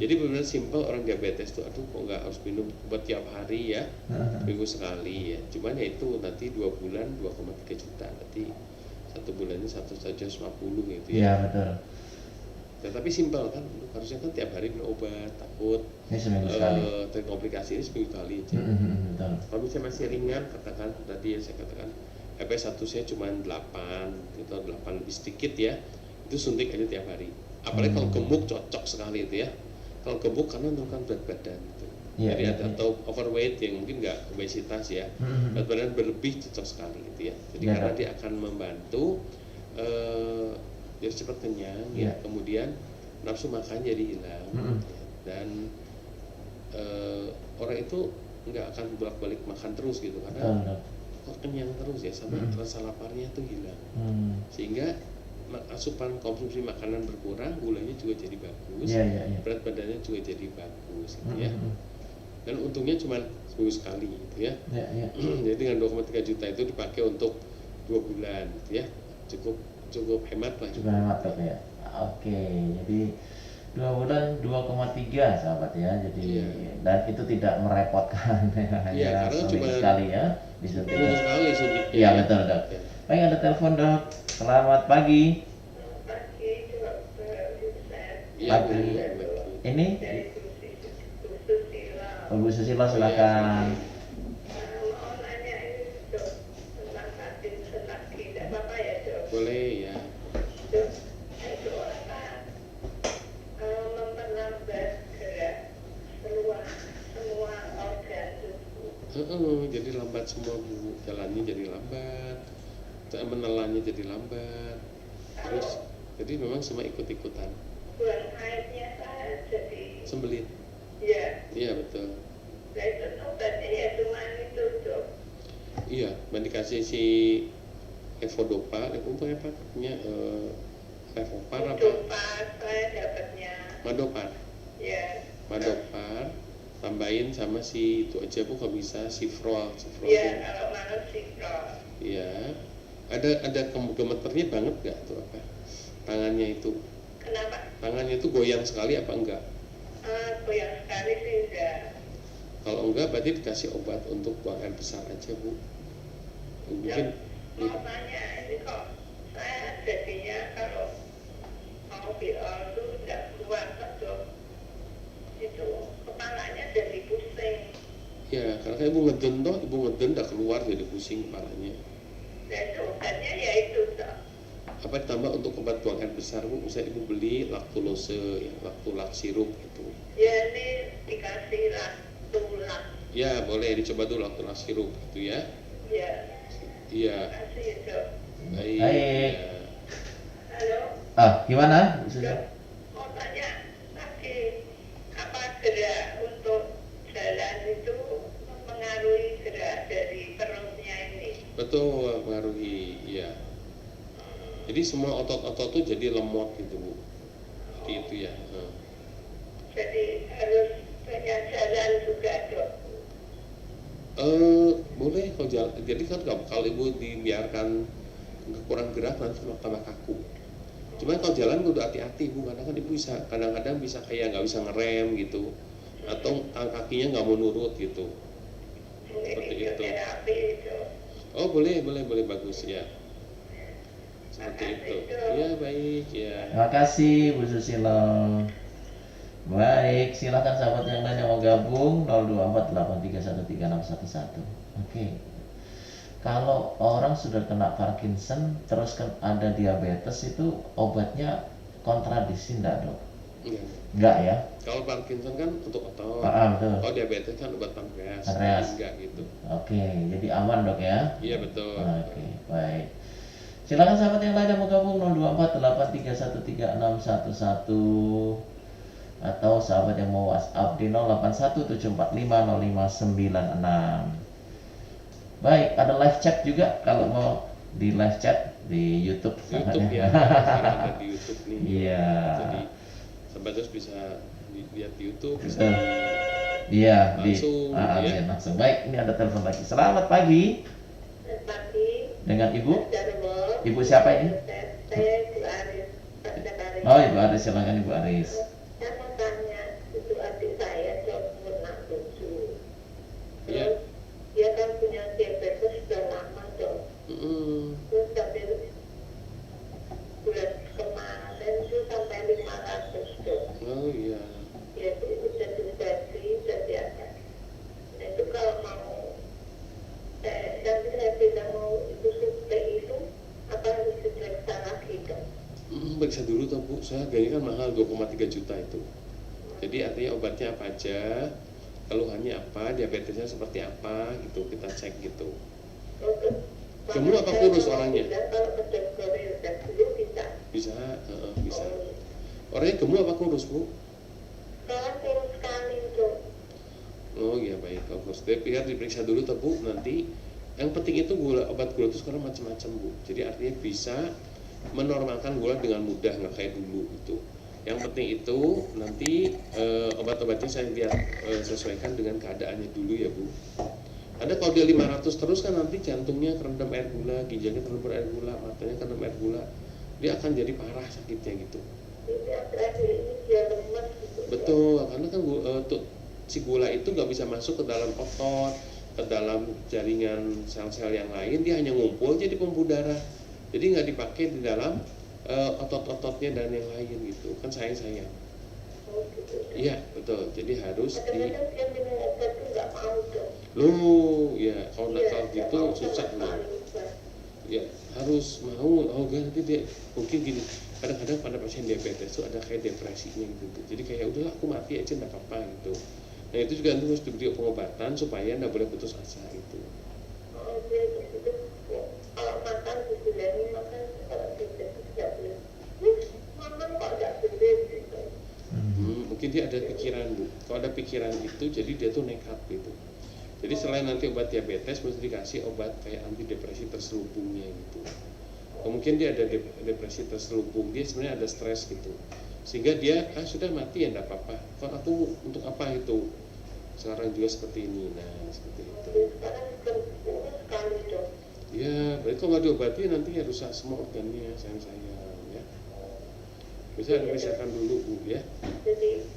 Jadi benar-benar simpel, orang diabetes tuh aduh kok nggak harus minum obat tiap hari ya, minggu sekali ya. Cuman ya itu nanti 2 bulan 2,3 juta, nanti 1 bulannya 150 gitu ya. Iya betul. Tetapi simpel kan, harusnya kan tiap hari minum obat, takut Ini seminggu sekali. terkomplikasi ini seminggu sekali aja. Betul. Kalau misalnya masih ringan, katakan tadi yang saya katakan HbA1 saya cuma 8 gitu, 8 lebih sedikit ya, itu suntik aja tiap hari. Apalagi kalau gemuk cocok sekali itu ya. Kalau gemuk karena menurunkan berat badan gitu. Iya, Jadi iya, ada iya. atau overweight yang mungkin nggak obesitas ya, berat badan berlebih cocok sekali gitu ya. Jadi Iya, karena Dok. dia akan membantu biar cepat kenyang ya, Iya. kemudian nafsu makan jadi hilang dan orang itu nggak akan bolak-balik makan terus gitu karena Betul dok. kok kenyang terus ya, sampai rasa laparnya tuh hilang, sehingga asupan konsumsi makanan berkurang, gulanya juga jadi bagus, Iya iya iya. berat badannya juga jadi bagus gitu ya. Dan untungnya cuma seminggu sekali gitu ya. Iya iya. Jadi dengan 2,3 juta itu dipakai untuk 2 bulan gitu ya, cukup hemat lah. Juga hemat dok ya. Oke, jadi 2 bulan 2,3 sahabat ya. Jadi Iya. dan itu tidak merepotkan Iya, hanya karena seminggu cuma sekali ya disuntik. Seminggu sekali suntiknya. Iya betul dok. Ya. Baik, ada telepon dok. Selamat pagi. Iya, Pagi. Bu. Ini Bu Susilo silakan. Boleh ya. Jadi lambat semua Bu, jalannya jadi lambat, menelannya jadi lambat, terus jadi memang semua ikut-ikutan. Bulan haidnya saya jadi Sembelit. ya, Iya betul. itu obatnya ya cuma itu dok. Iya, dikasih si Evodopa, untungnya apa? Punya Levopar apa? Untuk pas saya dapatnya Madopar. ya, Madopar tambahin sama si itu aja Bu, kalau bisa Cifrol ya kalau malam sih dok. Iya. Ada gemeternya banget nggak tuh apa? Tangannya itu. Kenapa? Tangannya itu goyang sekali apa enggak? Goyang sekali sih enggak. Kalau enggak berarti dikasih obat untuk buang air besar aja Bu. Mungkin Mau tanya ini kok saya jadinya kalau mau BO itu tidak keluar Pak, dok. Itu kepalanya jadi pusing. ya karena ibu ngeden toh, ibu ngeden udah keluar jadi pusing kepalanya. Dan obatnya ya itu dok. Apa ditambah untuk obat buang air besar Bu, misalnya ibu beli laktulose ya, laktulak sirup gitu. Ya ini dikasih tulak. Ya boleh dicoba dulu laktulak sirup gitu ya. Ya, Iya. kasih dok. Baik. Baik. Ya. Halo. Gimana Bu Susilo? Mau tanya lagi, apa gerak untuk jalan itu mempengaruhi gerak dari perutnya ini? Betul, mengaruhi ya. Jadi semua otot-otot tuh jadi lemot gitu Bu. Seperti itu ya. Jadi harus banyak jalan juga dok. Boleh kalau jalan. Jadi kan kalau Ibu dibiarkan kurang gerak nanti tambah kaku. Cuman kalau jalan udah hati-hati Bu, karena kan Ibu bisa kadang-kadang bisa kayak nggak bisa ngerem gitu, atau kakinya nggak mau nurut gitu. Seperti itu. Terapi itu. Oh boleh bagus ya. Seperti itu. Ya baik ya. Terima kasih Bu Susilo. Baik, silakan sahabat yang lain yang mau gabung 0248313611. Oke. Kalau orang sudah kena Parkinson terus kan ada diabetes, itu obatnya kontradiksi enggak dok? Iya. Enggak ya? Kalau Parkinson kan untuk otot. Betul. Kalau diabetes kan obat pankreas. Pankreas. Enggak gitu. Oke, jadi aman dok ya? Iya betul. Oke, baik. Silakan sahabat yang lain yang mau gabung 0248313611 atau sahabat yang mau WhatsApp di 0817450596. Baik, ada live chat juga kalau mau di live chat di YouTube. YouTube ya. Sekarang ada di YouTube nih. Iya. Jadi sahabat terus bisa lihat di YouTube, bisa Iya, langsung, ya. langsung. Baik, ini ada telepon lagi. Selamat pagi. Selamat pagi. Dengan Ibu? Darwo. Ibu siapa ini? Saya Ibu Aris. Pak Aris. Oh, Ibu Aris, silakan Ibu Aris. Saya mau tanya, itu adik saya umur 67. Iya. Terus dia kan punya diabetes sudah lama dok. Terus sampai bulan kemarin itu sampai 500 dok. Oh iya. Ya itu jadi ada. Nah itu kalau mau nanti saya bilang mau itu survei itu apa harus diperiksa lagi dok? Periksa dulu toh Bu, saya harganya kan mahal 2,3 juta itu. Jadi artinya obatnya apa aja, keluhannya apa, diabetesnya seperti apa gitu, kita cek gitu. Gemuk apa kurus orangnya? Kalau ke dokter dulu bisa. Bisa. Orangnya gemuk apa kurus Bu? Kalau kurus sekali dok. Oh iya baik, kalau kurus biar diperiksa dulu toh Bu, nanti. Yang penting itu obat gula itu sekarang macam-macam Bu. Jadi artinya bisa menormalkan gula dengan mudah, nggak kayak dulu gitu. Yang penting itu nanti obat-obatnya saya biar sesuaikan dengan keadaannya dulu ya Bu. Ada kalau dia 500 terus kan nanti jantungnya kerendam air gula, ginjalnya kerendam air gula, matanya kerendam air gula, dia akan jadi parah sakitnya gitu. Betul, karena kan si gula itu nggak bisa masuk ke dalam otot, ke dalam jaringan sel-sel yang lain, dia hanya ngumpul jadi pembuluh darah. Jadi nggak dipakai di dalam otot-ototnya dan yang lain gitu, kan sayang. Iya betul, jadi harus ya kalau nakal gitu susah loh. Ya harus mau, nanti dia mungkin gini, kadang-kadang pada pasien diabetes itu ada kayak depresinya gitu. Jadi kayak udahlah aku mati aja nggak apa-apa gitu. Nah itu juga nanti harus diberi pengobatan supaya nggak boleh putus asa gitu. Kalau makan dibilangin makan kalau tidak boleh. Makan kok tidak boleh gitu. Mungkin dia ada pikiran Bu. Kalau ada pikiran itu jadi dia tuh nekat gitu. Jadi selain nanti obat diabetes mesti dikasih obat kayak antidepresi terselubungnya gitu. Mungkin dia ada depresi terselubung, dia sebenarnya ada stres gitu. Sehingga dia sudah mati ya enggak apa-apa. Kalau aku untuk apa itu? Sekarang juga seperti ini. Nah, seperti itu. Sekarang sekali dok. Ya, berarti kalau nggak diobati nanti ya rusak semua organnya, sayang ya. Bisa dipisahkan dulu Bu ya. Jadi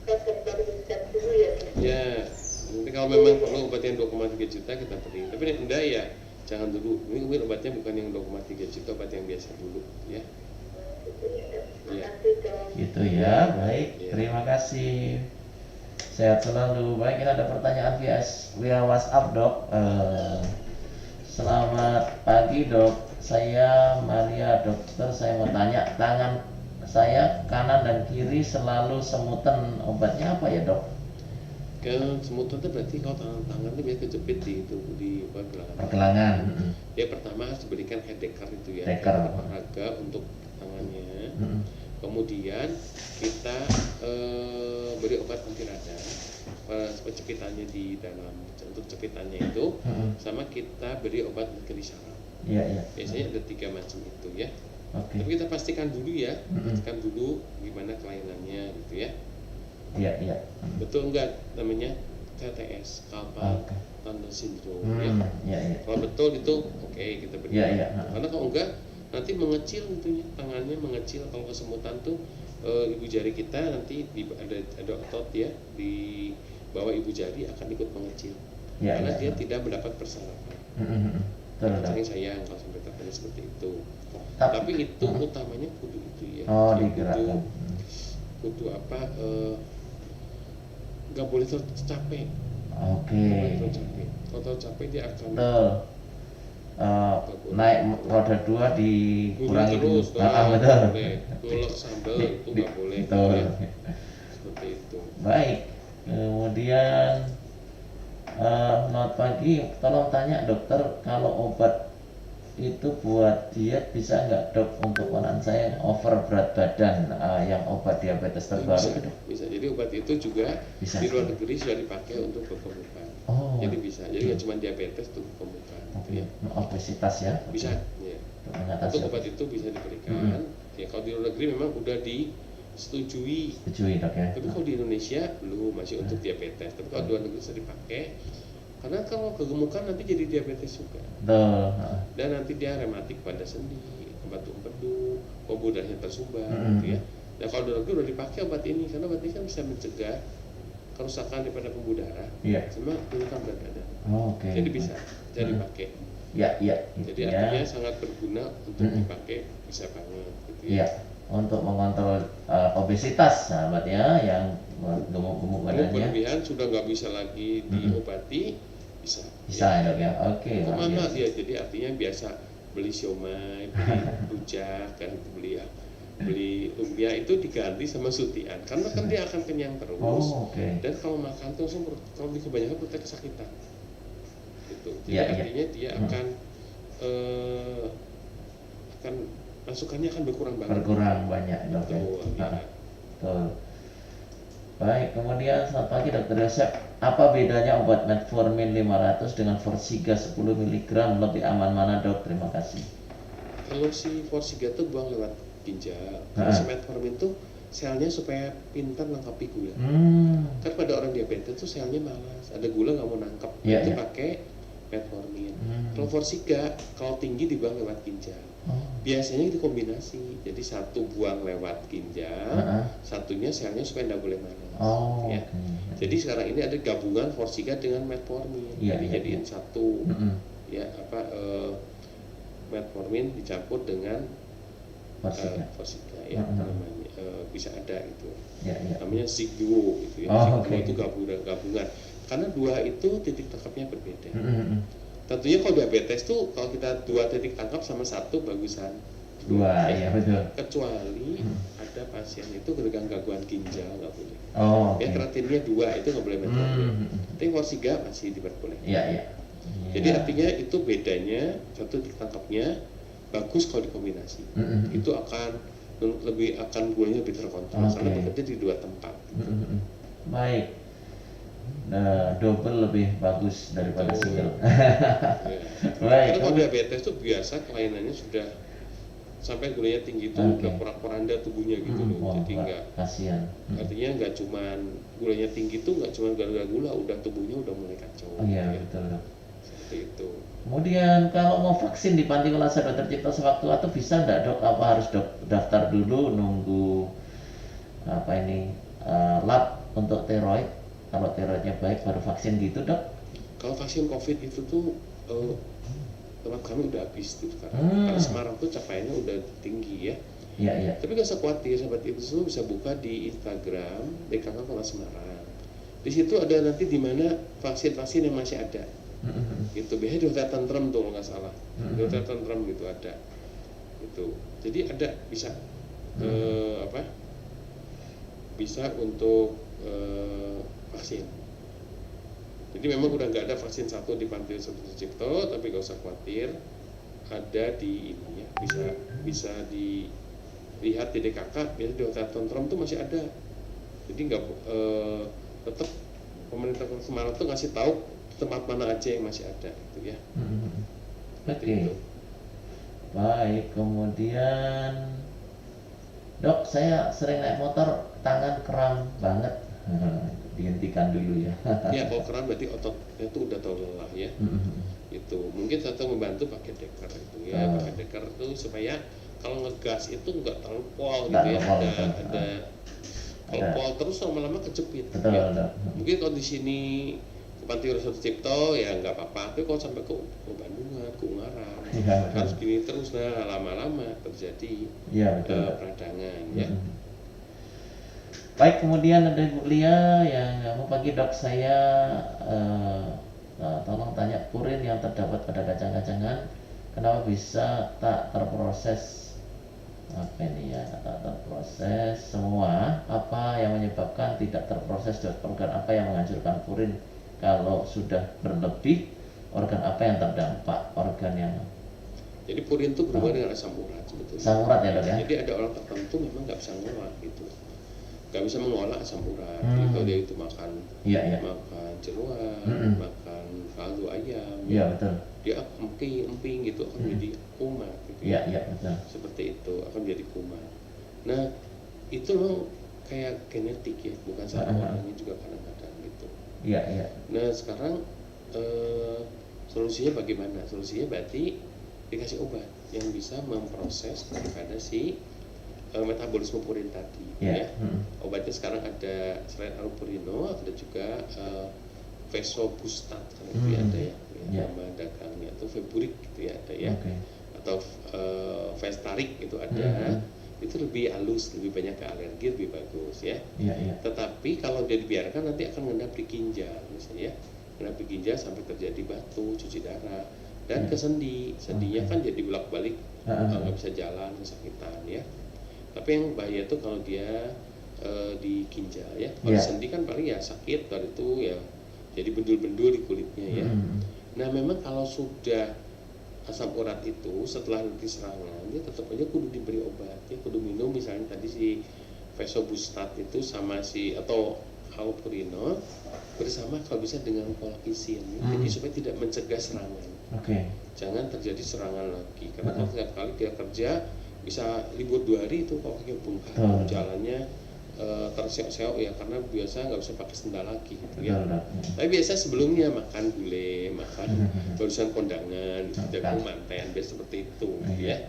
ke dokter riset dulu ya. Ya, nanti kalau memang perlu obat yang 2,3 juta kita beri. Tapi enggak ya, jangan dulu. Ini obatnya bukan yang 2,3 juta, obat yang biasa dulu ya. Ya. Gitu ya, baik. Terima kasih. Sehat selalu. Baik, kita ada pertanyaan via WhatsApp dok. Selamat pagi dok, saya Maria dokter, saya mau tanya, tangan saya kanan dan kiri selalu semutan, obatnya apa ya dok? Semutan itu berarti kalau tangan itu biasa kejepit di pergelangan. Ya pertama harus diberikan hedeker itu ya, olahraga untuk tangannya. Kemudian kita beri obat anti radang cepitannya di dalam untuk cepitannya itu, sama kita beri obat merkuri syaraf. Iya, iya. Biasanya ada 3 macam itu ya. Oke. Tapi kita pastikan dulu ya, pastikan dulu gimana kelainannya gitu ya. Iya, iya. Betul enggak namanya KTS, carpal Oke. tunnel syndrome ya. Iya, iya. Kalau betul itu oke, kita beri. Iya, iya. Karena kalau enggak nanti mengecil gitu ya, tangannya mengecil. Kalau kesemutan tuh ibu jari kita nanti ada otot ya di bawah ibu jari akan ikut mengecil. Iya, Karena iya. dia tidak mendapat persarapan. Betul, Dok. Sangat sayang kalau sampai terjadi seperti itu. Tapi- Tapi itu utamanya kudu itu ya. Oh, Ya, digerakkan. kudu apa? Nggak boleh tercapek. Oke. Nggak boleh tercapek. Kalau tercapek dia akan Betul. Naik roda 2 dikurangi dulu. terus. Betul. Boleh. Golok sambal itu nggak boleh. Betul. Ya. Seperti itu. Baik. Kemudian selamat pagi. Tolong tanya dokter, kalau obat itu buat diet bisa nggak dok untuk anak saya yang over berat badan, yang obat diabetes terbaru Bisa, itu dok? bisa. Jadi obat itu juga Bisa. di luar negeri sudah dipakai untuk kegemukan. Oh. Jadi bisa. Jadi nggak cuma diabetes untuk kegemukan. Gitu ya. Obesitas ya? Bisa. Ya. Untuk mengatasi Untuk obat itu bisa diberikan. Ya kalau di luar negeri memang udah disetujui. Setujui dok ya? Tapi kalau di Indonesia belum, masih untuk diabetes. Tapi kalau di luar negeri bisa dipakai. Karena kalau kegemukan nanti jadi diabetes juga. Betul. Dan nanti dia rematik pada sendi, batu empedu, pembuluh darahnya tersumbat, gitu ya. Nah kalau di luar negeri udah dipakai obat ini, karena obat ini kan bisa mencegah kerusakan daripada pembuluh darah, Iya. sama menurunkan berat badan. Oh, oke. Jadi bisa dipakai. Ya, iya. Jadi Gitu artinya ya. sangat berguna untuk dipakai, bisa banget gitu ya. Iya. Untuk mengontrol obesitas sahabat ya, yang gemuk-gemuk Kalau badannya. berlebihan sudah nggak bisa lagi diobati, bisa. Bisa ya dok ya? Oke. luar Kemana biasa. dia? Jadi artinya biasa beli siomay, beli rujak, kan beli lumpia itu diganti sama sutian, karena kan dia akan kenyang terus. Oh, oke. Dan kalau makan tuh langsung kalau di kebanyakan perutnya kesakitan. Gitu. Jadi Iya, iya. artinya dia akan masukannya akan berkurang banget. Berkurang banyak dok ya? Betul, iya. Betul. Baik, kemudian selamat pagi Dokter Yosep. Apa bedanya obat metformin 500 dengan Forxiga 10 mg? Lebih aman mana dok? Terima kasih. Kalau si Forxiga tuh buang lewat ginjal. Kalau si metformin tuh selnya supaya pintar nangkapi gula. Kan pada orang diabetes tuh selnya malas, ada gula nggak mau nangkep, Iya, itu iya. pakai metformin. Kalau Forxiga, kalau tinggi dibuang lewat ginjal. Biasanya dikombinasi, jadi satu buang lewat ginjal, satunya selnya supaya nggak boleh malas. Oh, Ya. oke. Jadi sekarang ini ada gabungan Forxiga dengan metformin, Iya, jadi iya, jadiin iya. satu, ya metformin dicampur dengan Forxiga. Forxiga, ya namanya bisa ada itu. Ya, ya. Namanya Zigduo gitu ya. Oh, Zigduo oke. itu gabungan. Karena dua itu titik tangkapnya berbeda. Tentunya kalau diabetes tuh kalau kita dua titik tangkap sama satu bagusan Dua, iya betul. kecuali ada pasien itu dengan gangguan ginjal nggak boleh. Oh, Ya oke. kreatinnya dua itu nggak boleh metformin. Tapi Forxiga masih diperbolehkan. Iya, iya. Jadi artinya itu bedanya satu titik tangkapnya bagus kalau dikombinasi. Itu akan gulanya lebih terkontrol Oke. karena bekerja di dua tempat. Baik. Nah, double lebih bagus daripada Betul. single. Ya. Baik. Karena kalau diabetes itu biasa kelainannya sudah sampai gulanya tinggi itu Oke. udah porak-poranda tubuhnya gitu loh. Wah, Jadi Pak, nggak kasihan. artinya nggak cuman gulanya tinggi tuh nggak cuma gara-gara gula, udah tubuhnya udah mulai kacau. Oh iya, ya. betul dok. Seperti itu. Kemudian kalau mau vaksin di Panti Welasa Dr. Cipto sewaktu-waktu bisa nggak dok? Apa harus daftar dulu nunggu lab untuk tiroid? Kalau tiroidnya baik baru vaksin gitu dok? Kalau vaksin COVID itu tuh tempat kami udah habis tuh sekarang. Karena Semarang tuh capaiannya udah tinggi ya. Iya, iya. Tapi gak usah khawatir, sahabat itu semua bisa buka di Instagram DKK Kota Semarang. Di situ ada nanti di mana vaksin-vaksin yang masih ada. Gitu, biasanya di Hotel Tentrem tuh kalau nggak salah. Di Hotel Tentrem gitu ada. Gitu. Jadi ada bisa bisa untuk vaksin. Jadi memang udah nggak ada vaksin satu di Panti Dr. Cipto, tapi gak usah khawatir, ada di ini ya, bisa dilihat di DKK, biasanya di Hotel Tentrem tuh masih ada. Jadi nggak tetap pemerintah Kota Semarang tuh ngasih tahu tempat mana aja yang masih ada gitu ya. Oke. Gitu. Baik, kemudian Dok, saya sering naik motor, tangan kram banget. Dihentikan dulu ya. Ya kalau kram berarti ototnya tuh udah terlalu lelah ya. Itu mungkin satu membantu pakai deker itu ya, pakai deker tuh supaya kalau ngegas itu nggak terlalu pol gitu ya. Kalau pol terus lama-lama kejepit. Betul, ya. Dok. Mungkin kalau di sini ke Panti Ura Sucipto ya nggak apa-apa, tapi kalau sampai ke Bandungan, ke Ungaran, Ya, harus gini terus, nah lama-lama terjadi ya, betul. peradangan ya. Baik, kemudian ada Ibu Lia yang mau pagi Dok, saya tolong tanya purin yang terdapat pada kacang-kacangan kenapa bisa tak terproses, apa ini ya, tak terproses semua, apa yang menyebabkan tidak terproses, dan organ apa yang menghancurkan purin, kalau sudah berlebih organ apa yang terdampak, organ yang Jadi purin itu berhubungan dengan asam urat sebetulnya. asam urat ya Dok ya. Jadi ada orang tertentu memang nggak bisa ngolah gitu, nggak bisa mengolah asam urat. Jadi kalau dia itu makan makan jeruan, makan kaldu ayam, Iya betul. dia emping gitu akan menjadi kumat gitu. Iya betul. Seperti itu akan menjadi kumat. Nah itu memang kayak genetik ya, bukan salah orangnya juga kadang-kadang gitu. Iya. Nah sekarang solusinya bagaimana? Solusinya berarti dikasih obat yang bisa memproses daripada si metabolisme purin tadi ya. Obatnya sekarang ada selain alpurino ada juga Fesobustat kan itu ada ya, nama dagangnya atau Feburik gitu ya ada ya. Atau Festarik itu ada. Itu lebih halus, lebih banyak ke alergi, lebih bagus ya. Tetapi kalau dia dibiarkan nanti akan mengendap di ginjal misalnya ya. Mengendap di ginjal sampai terjadi batu, cuci darah, dan ke sendi. Sendinya kan jadi bolak-balik, nggak bisa jalan, kesakitan ya. Tapi yang bahaya tuh kalau dia di ginjal ya. Kalau di sendi kan paling ya sakit, baru itu ya jadi bendul-bendul di kulitnya ya. Nah memang kalau sudah asam urat itu setelah nanti serangan dia tetap aja kudu diberi obat ya, kudu minum misalnya tadi si Fesobustat itu sama si atau alpurino bersama kalau bisa dengan polkisin jadi supaya tidak mencegah serangan. Jangan terjadi serangan lagi karena kalau setiap kali dia kerja bisa libur 2 hari itu kalau kayak bengkak jalannya terseok-seok ya karena biasa nggak bisa pakai sendal lagi gitu ya. Tapi biasa sebelumnya makan gulai, makan barusan kondangan, jagung manten, biasa seperti itu ya.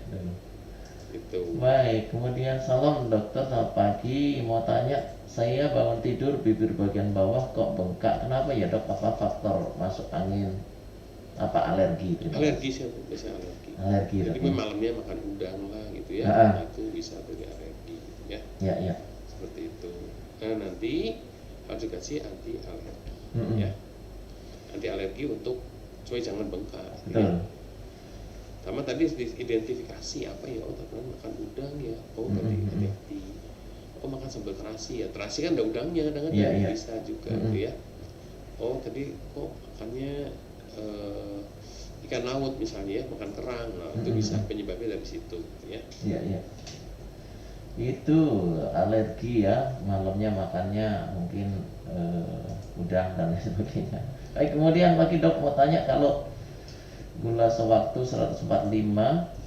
Itu. Baik, kemudian salam dokter, selamat pagi. Mau tanya, saya bangun tidur bibir bagian bawah kok bengkak, kenapa ya Dok? Apa faktor masuk angin? Apa alergi? Alergi sih, biasa alergi. Alergi. Jadi malamnya makan udang lah gitu ya. Nah, itu bisa dari alergi gitu ya. Iya. Seperti itu. Nah nanti harus dikasih anti alergi ya. Anti alergi untuk supaya jangan bengkak. Betul. Ya. Sama tadi identifikasi apa ya, oh teman makan udang ya, oh berarti hati-hati. Oh makan sambal terasi ya, terasi kan ada udangnya, kadang-kadang bisa juga gitu ya. Oh tadi kok makannya ikan laut misalnya ya, makan kerang, nah itu bisa penyebabnya dari situ gitu ya. Iya. Itu alergi ya, malamnya makannya mungkin udang dan lain sebagainya. Baik, kemudian bagi Dok mau tanya, kalau gula sewaktu 145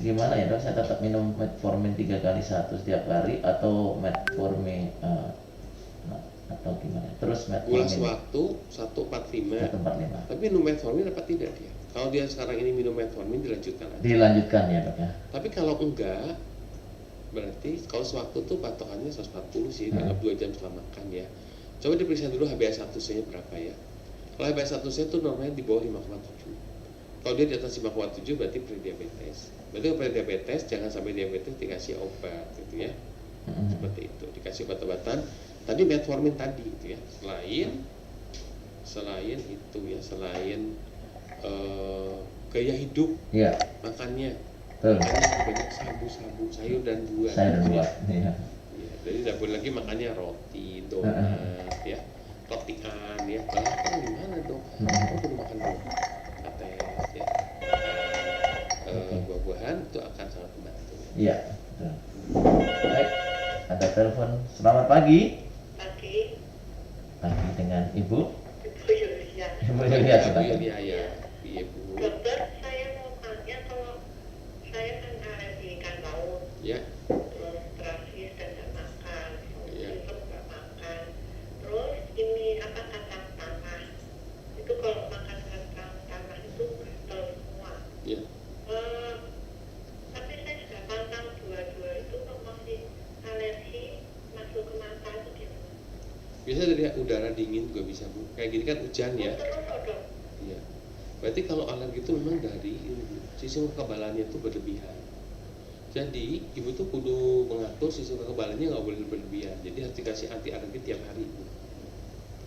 gimana ya Dok? Saya tetap minum metformin 3x1 setiap hari atau metformin atau gimana? Terus metformin gula sewaktu 145. Tapi minum metformin apa tidak dia? Kalau dia sekarang ini minum metformin dilanjutkan aja. Dilanjutkan ya Dok ya. Tapi kalau enggak, berarti kalau sewaktu tuh patokannya 140 sih, dalam 2 jam setelah makan ya. Coba diperiksa dulu HbA1c-nya berapa ya. Kalau HbA1c itu normalnya di bawah 5,7. Kalau dia di atas 5,7 berarti prediabetes. Berarti kalau prediabetes jangan sampai diabetes dikasih obat gitu ya. Seperti itu, dikasih obat-obatan. Tadi metformin tadi gitu ya. Selain itu ya, selain gaya hidup, makannya banyak sabu-sabu, sayur dan buah. Iya. Jadi tidak boleh lagi makannya roti, donat, ya, rotian, ya. Lah, gimana dong? Aku perlu makan buah, ya. Buah-buahan itu akan sangat membantu. Iya. Baik, ada telepon. Selamat pagi. Pagi. Pagi dengan Ibu. Ibu Yulia Bu silakan. Yulia ya. Iya Bu. Dokter, saya mau tanya kalau saya kan alergi ikan laut, Ya. terus terakhir dan makan, Iya. terus nggak makan, terus ini apa kacang tanah, itu kalau makan kacang tanah itu gatal semua. Ya. Eh, tapi saya sudah pantang dua-dua itu kok masih alergi masuk ke mata itu gimana? Bisa dari udara dingin juga bisa Bu. Kayak gini kan hujan ya. Terus dok, Iya. Berarti kalau alergi itu memang dari ini, Bu, sistem kekebalannya itu berlebihan. Jadi ibu tuh kudu mengatur sistem kekebalannya nggak boleh berlebihan. Jadi harus dikasih anti alergi tiap hari Bu.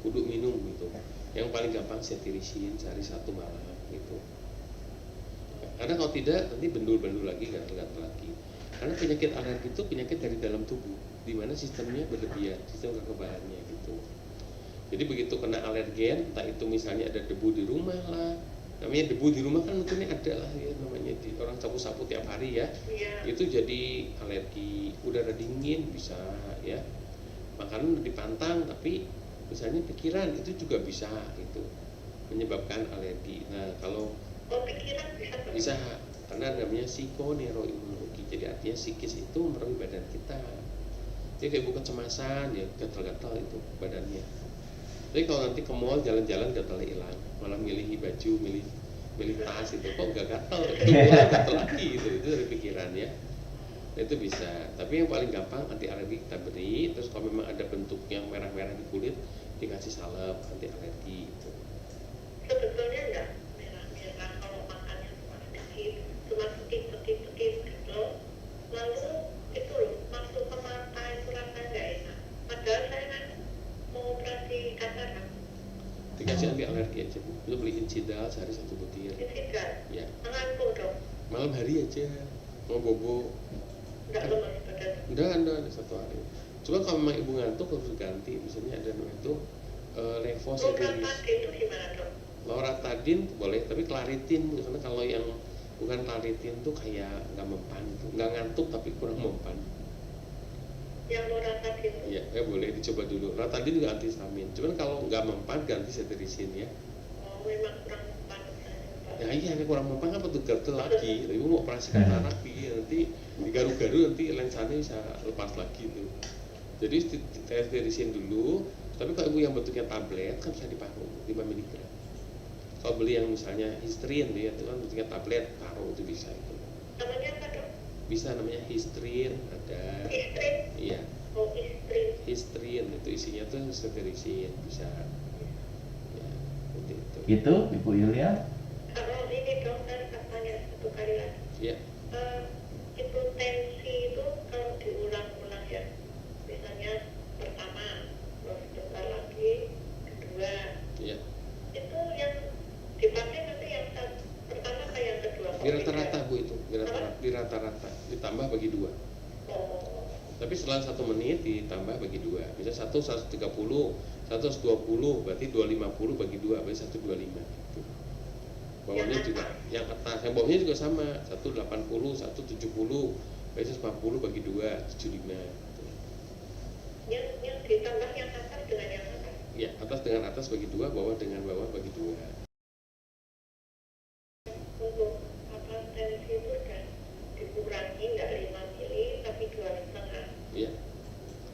Kudu minum gitu. Yang paling gampang cetirizine sehari 1 malam gitu. Karena kalau tidak nanti bendul-bendul lagi, gatal-gatal lagi. Karena penyakit alergi itu penyakit dari dalam tubuh, di mana sistemnya berlebihan, sistem kekebalannya gitu. Jadi begitu kena alergen, entah itu misalnya ada debu di rumah lah, namanya debu di rumah kan mungkin ada lah ya, namanya di orang sapu-sapu tiap hari ya, iya. itu jadi alergi. Udara dingin bisa ya, makanan dipantang tapi misalnya pikiran itu juga bisa gitu menyebabkan alergi. Nah kalau Oh pikiran bisa dok? bisa, karena namanya psikoneuroimunologi, jadi artinya psikis itu merugi badan kita. Jadi kayak bukan kecemasan ya, gatal-gatal itu badannya. Tapi kalau nanti ke mall jalan-jalan gatalnya hilang, malah milih baju, milih tas itu kok gak gatal, itu mulai gatal lagi itu dari pikiran ya. Nah, itu bisa. Tapi yang paling gampang anti alergi kita beri, terus kalau memang ada bentuk yang merah-merah di kulit dikasih salep anti alergi itu. Sebetulnya enggak merah-merah kalau makannya cuma sedikit, cuma sedikit gitu. Lalu itu loh masuk ke mata itu rasanya nggak enak. Padahal saya kan mau operasi katarak. Dikasih anti alergi aja Bu. Lu beli Incidal sehari 1 butir. Tidak. Ya, Mengantuk dong. malam hari aja mau bobo. Enggak lemas badan. Enggak 1 hari. Cuma kalau memang ibu ngantuk harus ganti, misalnya ada namanya itu levocetirizine. Loratadin itu gimana dok? Loratadin boleh, tapi Claritin, karena kalau yang bukan Claritin tuh kayak nggak mempan, nggak ngantuk tapi kurang mempan. Yang loratadin itu? Ya boleh dicoba dulu. Loratadin juga antihistamin. Cuman kalau nggak mempan ganti cetirizine ya. Oh memang kurang mempan. Ya iya, ini kurang mempan kan betul gatel lagi. Ibu mau operasi katarak nanti digaru-garu nanti lensanya bisa lepas lagi tuh. Jadi cetirizine dulu. Tapi kalau ibu yang bentuknya tablet kan bisa diparuh 5 mg. Kalau beli yang misalnya Histerin dia itu kan bentuknya tablet, paruh itu bisa itu. Namanya apa dok? Bisa namanya Histerin ada. Istrin? Iya, Oh istrin. Histerin itu isinya tuh cetirizine bisa. Ya, seperti itu. Itu Ibu Yulia. Kalau ini dok saya tanya satu kali lagi. Ya, Itu tensi itu kalau diulang-ulang ya, misalnya pertama, terus sebentar lagi, kedua, ya. itu yang dipakai nanti yang pertama ke yang kedua. Di rata-rata Bu itu, di rata-rata ditambah bagi 2. Oh, Tapi setelah 1 menit ditambah bagi 2. Misalnya 130, 120, berarti 250 bagi 2, berarti 125 gitu. Bawahnya juga, yang atas, yang bawahnya juga sama, 180, 170, berarti 140 bagi 2, 75 gitu. yang ditambah yang atas dengan yang atas. Ya, atas dengan atas bagi 2, bawah dengan bawah bagi 2. Untuk apa tensi itu sudah dikurangi nggak 5 mili tapi 2,5. Ya,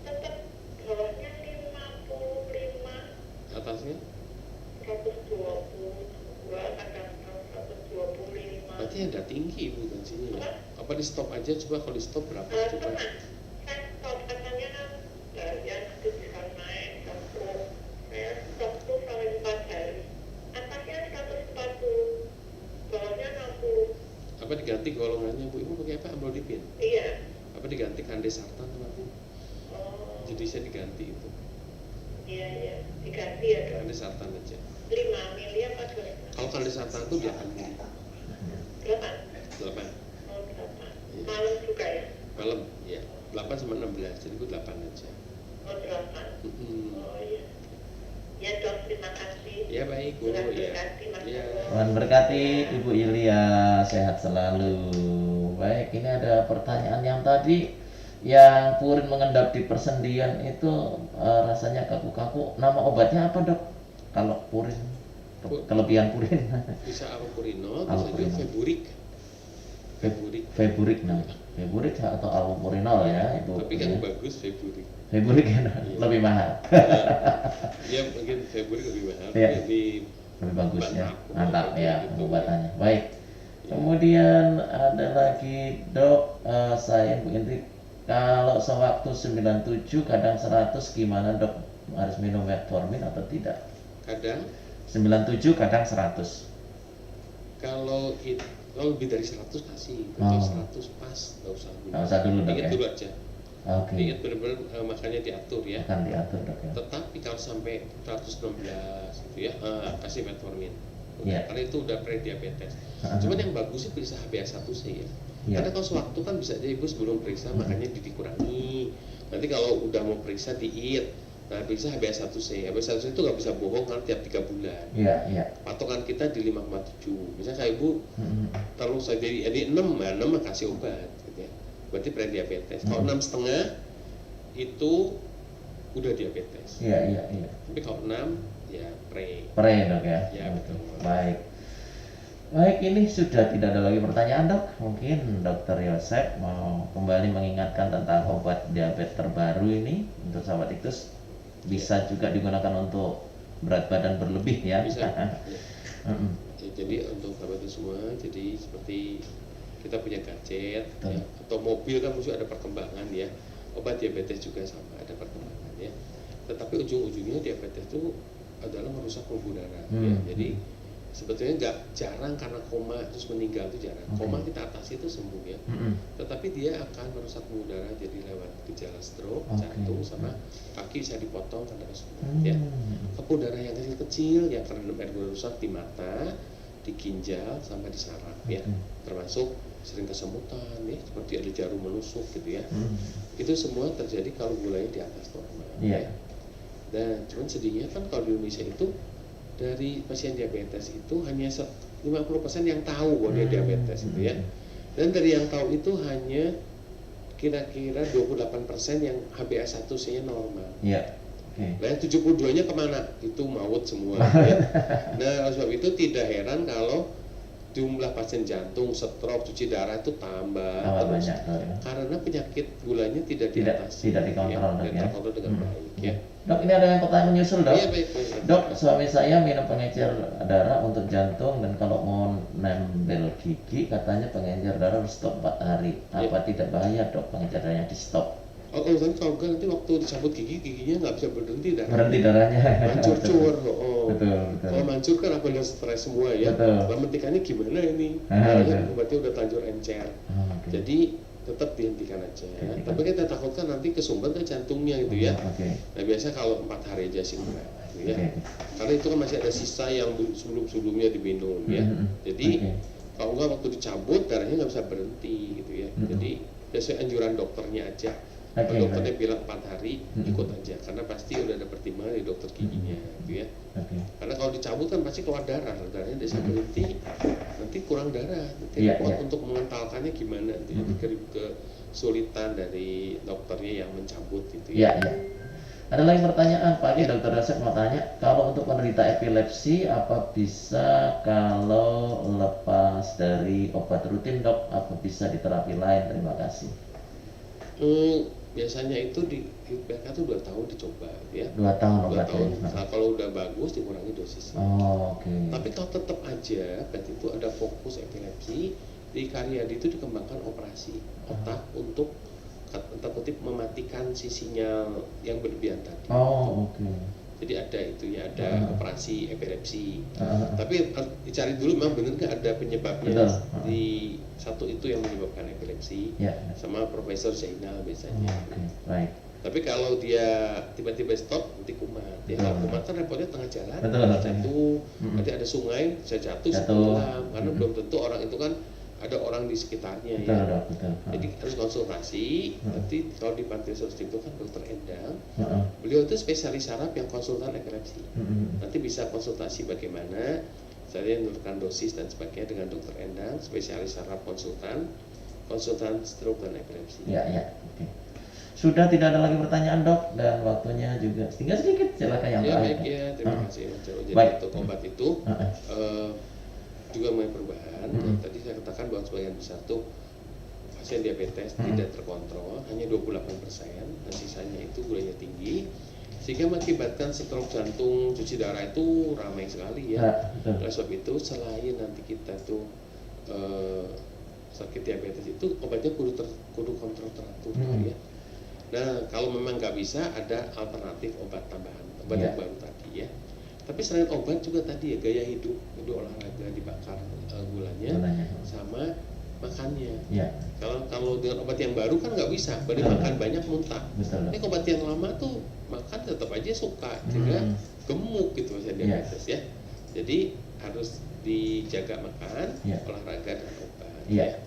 Tetap bawahnya 55, atasnya 122, kadang-kadang 125. berarti ada tinggi Bu tensinya ya. Apa di stop aja, coba kalau di stop berapa coba? Pernah saya stop katanya ya nanti bisa naik 100. Saya stop tuh sampai 4 hari. Atasnya 140, bawahnya 60. Apa diganti golongannya Bu? Ibu pakai apa? Amlodipin? Iya. Apa diganti kandesartan sama Bu? Oh, Jadi saya diganti itu iya diganti ya dok. kandesartan aja. 5 mili apa 2,5? Kalau kandesartan itu 8 mili. 8. 8 Oh 8. Iya. Malam juga ya? malam ya, 8 sama 16, jadi gue 8 aja. Oh 8. Oh iya. Ya dok, terima kasih. Ya baik Bu Tuhan ya. berkati, Mas Ya. Joko. Tuhan berkati Ibu Yulia, sehat selalu. Baik, ini ada pertanyaan yang tadi yang purin mengendap di persendian itu rasanya kaku-kaku. Nama obatnya apa dok? Kalau purin? kelebihan purin. Bisa allopurinol, bisa juga Allopurinol. feburik. Feburik namanya. Feburik atau allopurinol ya, Ibu. Tapi kan bagus feburik. Feburik kan Iya. lebih mahal. Ya mungkin feburik lebih mahal, Iya. lebih Lebih bagus ya. mantap. Mantap ya Gitu. pengobatannya. Baik. Iya. Kemudian ada lagi, Dok, saya Bu Indri, kalau sewaktu 97 kadang 100 gimana, Dok? Harus minum metformin atau tidak? Kadang 97 kadang 100. kalau lebih dari 100 kasih, Oh. kalau 100 pas, nggak usah dulu. Nggak usah dulu, Dok, Ingat ya? dulu aja. Oke. Ingat benar-benar makannya diatur ya. Akan diatur, Dok ya. Tetapi kalau sampai 116 gitu ya, kasih metformin. Iya. Karena itu udah prediabetes. Cuman yang bagus sih periksa HbA1c ya. Iya. Karena kalau sewaktu kan bisa aja ibu sebelum periksa makannya dikurangi. Nanti kalau udah mau periksa diet, nah periksa HbA1c. HbA1c itu nggak bisa bohong karena tiap 3 bulan. Iya, iya. Patokan kita di 5,7. Misalnya kayak ibu terlalu saya jadi 6, ya 6 kasih obat gitu ya. Berarti prediabetes. Kalau 6,5 itu udah diabetes. Iya, iya, iya. Tapi kalau 6 ya pre. Pre, Dok ya. Ya, betul. Baik. Baik, ini sudah tidak ada lagi pertanyaan, Dok. Mungkin Dokter Yosep mau kembali mengingatkan tentang obat diabetes terbaru ini untuk sahabat Iktus. Bisa juga digunakan untuk berat badan berlebih ya. Bisa. Ya. Mm-mm. Ya, jadi untuk sahabat itu semua, jadi seperti kita punya gadget Betul. ya, atau mobil kan mesti ada perkembangan ya. Obat diabetes juga sama, ada perkembangan ya. Tetapi ujung-ujungnya diabetes itu adalah merusak pembuluh darah ya. Jadi sebetulnya nggak jarang karena koma terus meninggal itu jarang. Oke. Koma kita atasi itu sembuh ya. Tetapi dia akan merusak pembuluh darah jadi lewat gejala stroke, Oke. jantung sama kaki bisa dipotong karena kesulitan ya. Pembuluh darah yang kecil-kecil yang karena rusak di mata, di ginjal sampai di saraf ya. Termasuk sering kesemutan ya, seperti ada jarum menusuk gitu ya. Itu semua terjadi kalau gulanya di atas normal Iya. ya. Dan cuman sedihnya kan kalau di Indonesia itu dari pasien diabetes itu hanya 50% yang tahu bahwa dia diabetes gitu ya. Dan dari yang tahu itu hanya kira-kira 28% yang HbA1c-nya normal. Iya. Oke. Nah, yang 72-nya kemana? Itu maut semua. Ya. Nah, oleh sebab itu tidak heran kalau jumlah pasien jantung, stroke, cuci darah itu tambah terus. Banyak, Dok, ya. Karena penyakit gulanya tidak diatasi, tidak dikontrol, Dok, tidak ya. terkontrol dengan baik. Ya. Dok, ini ada yang pertanyaan menyusul, Dok. Iya, baik. Dok, suami saya minum pengencer darah untuk jantung dan kalau mau nempel gigi katanya pengencer darah harus stop 4 hari. Apa tidak bahaya, Dok, pengencer darahnya di stop? Oh, kalau enggak nanti waktu dicabut giginya nggak bisa berhenti darah. Berhenti darahnya. Mancur cur. Oh. Betul. Kalau mancur kan apa udah stres semua ya. Betul. Lah mentikannya gimana ini? Betul. Berarti udah terlanjur encer. Oke. Jadi tetap dihentikan aja. Dihentikan. Tapi kita takutkan nanti kesumbat ke jantungnya gitu ya. Oke. Nah biasa kalau 4 hari aja sih enggak gitu ya. Oke. Karena itu kan masih ada sisa yang sebelumnya diminum ya. Jadi kalau enggak waktu dicabut darahnya nggak bisa berhenti gitu ya. Jadi sesuai anjuran dokternya aja. Kalau dokternya bilang 4 hari ikut aja karena pasti udah ada pertimbangan dari dokter giginya gitu ya. Karena kalau dicabut kan pasti keluar darah, darahnya tidak bisa berhenti, nanti kurang darah, nanti repot untuk mengentalkannya gimana, nanti jadi kesulitan dari dokternya yang mencabut gitu ya. Iya. Ada lagi pertanyaan pagi, Dokter Yosep mau tanya, kalau untuk penderita epilepsi apa bisa kalau lepas dari obat rutin, Dok, apa bisa diterapi lain? Terima kasih. Biasanya itu di PK itu 2 tahun dicoba ya. 2 tahun 2 obatnya. tahun. Nah, kalau udah bagus dikurangi dosisnya. Oh, oke. Tapi kalau tetap aja berarti itu ada fokus epilepsi, di Karyadi itu dikembangkan operasi otak untuk kata kutip mematikan si sinyal yang berlebihan tadi. Oh, oke. Jadi ada itu ya, ada operasi epilepsi. Tapi dicari dulu memang benar nggak ada penyebabnya. Betul. Di satu itu yang menyebabkan epilepsi. Ya. Sama Profesor Zainal biasanya. Oke, baik. Tapi kalau dia tiba-tiba stop nanti kumat. Ya kalau kumat kan repotnya tengah jalan, Betul. jatuh. Nanti ada sungai, bisa jatuh. Tenggelam. Karena belum tentu orang itu kan ada orang di sekitarnya Betul, ya. Dok, betul. Jadi harus konsultasi. Nanti kalau di Panti Sosial itu kan Dokter Endang. Beliau itu spesialis saraf yang konsultan epilepsi. Nanti bisa konsultasi bagaimana saya menurunkan dosis dan sebagainya dengan Dokter Endang, spesialis saraf konsultan stroke dan epilepsi. Ya. Oke. Sudah tidak ada lagi pertanyaan dok, dan waktunya juga tinggal sedikit, silakan yang Ya terakhir. baik ya, terima kasih Mas Jarwo. Jadi Baik. untuk obat itu juga mengalami perubahan. Tadi saya katakan bahwa sebagian besar tuh pasien diabetes tidak terkontrol, hanya 28%, dan sisanya itu gulanya tinggi, sehingga mengakibatkan stroke jantung, cuci darah itu ramai sekali ya. Betul. Oleh sebab itu, selain nanti kita tuh sakit diabetes itu obatnya kudu kontrol teratur ya. Nah, kalau memang nggak bisa, ada alternatif obat tambahan, obat yang baru tadi ya. Tapi selain obat juga tadi ya, gaya hidup, olahraga, dibakar gulanya, sama makannya. Ya. Kalau dengan obat yang baru kan nggak bisa, berarti makan banyak muntah. Betul. Ini obat yang lama tuh makan tetap aja suka, sehingga gemuk gitu pasien diabetes ya. Jadi harus dijaga makan, olahraga dan obat. Iya.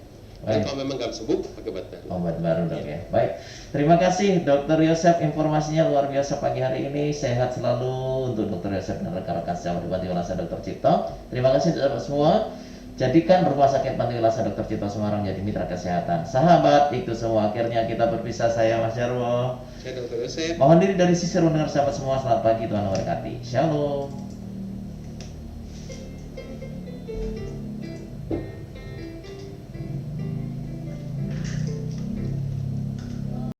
Dan kalau memang nggak sembuh, pakai obat baru. Obat baru dok ya. Baik, terima kasih Dokter Yosef, informasinya luar biasa pagi hari ini. Sehat selalu untuk Dokter Yosef dan rekan-rekan sejawat di Panti Wilasa Dokter Cipto. Terima kasih sahabat semua. Jadikan Rumah Sakit Panti Wilasa Dokter Cipto Semarang jadi mitra kesehatan. Sahabat, itu semua akhirnya kita berpisah. Saya Mas Jarwo. Saya Dokter Yosef. Mohon diri dari sisi mendengar sahabat semua. Selamat pagi, Tuhan memberkati. Shalom.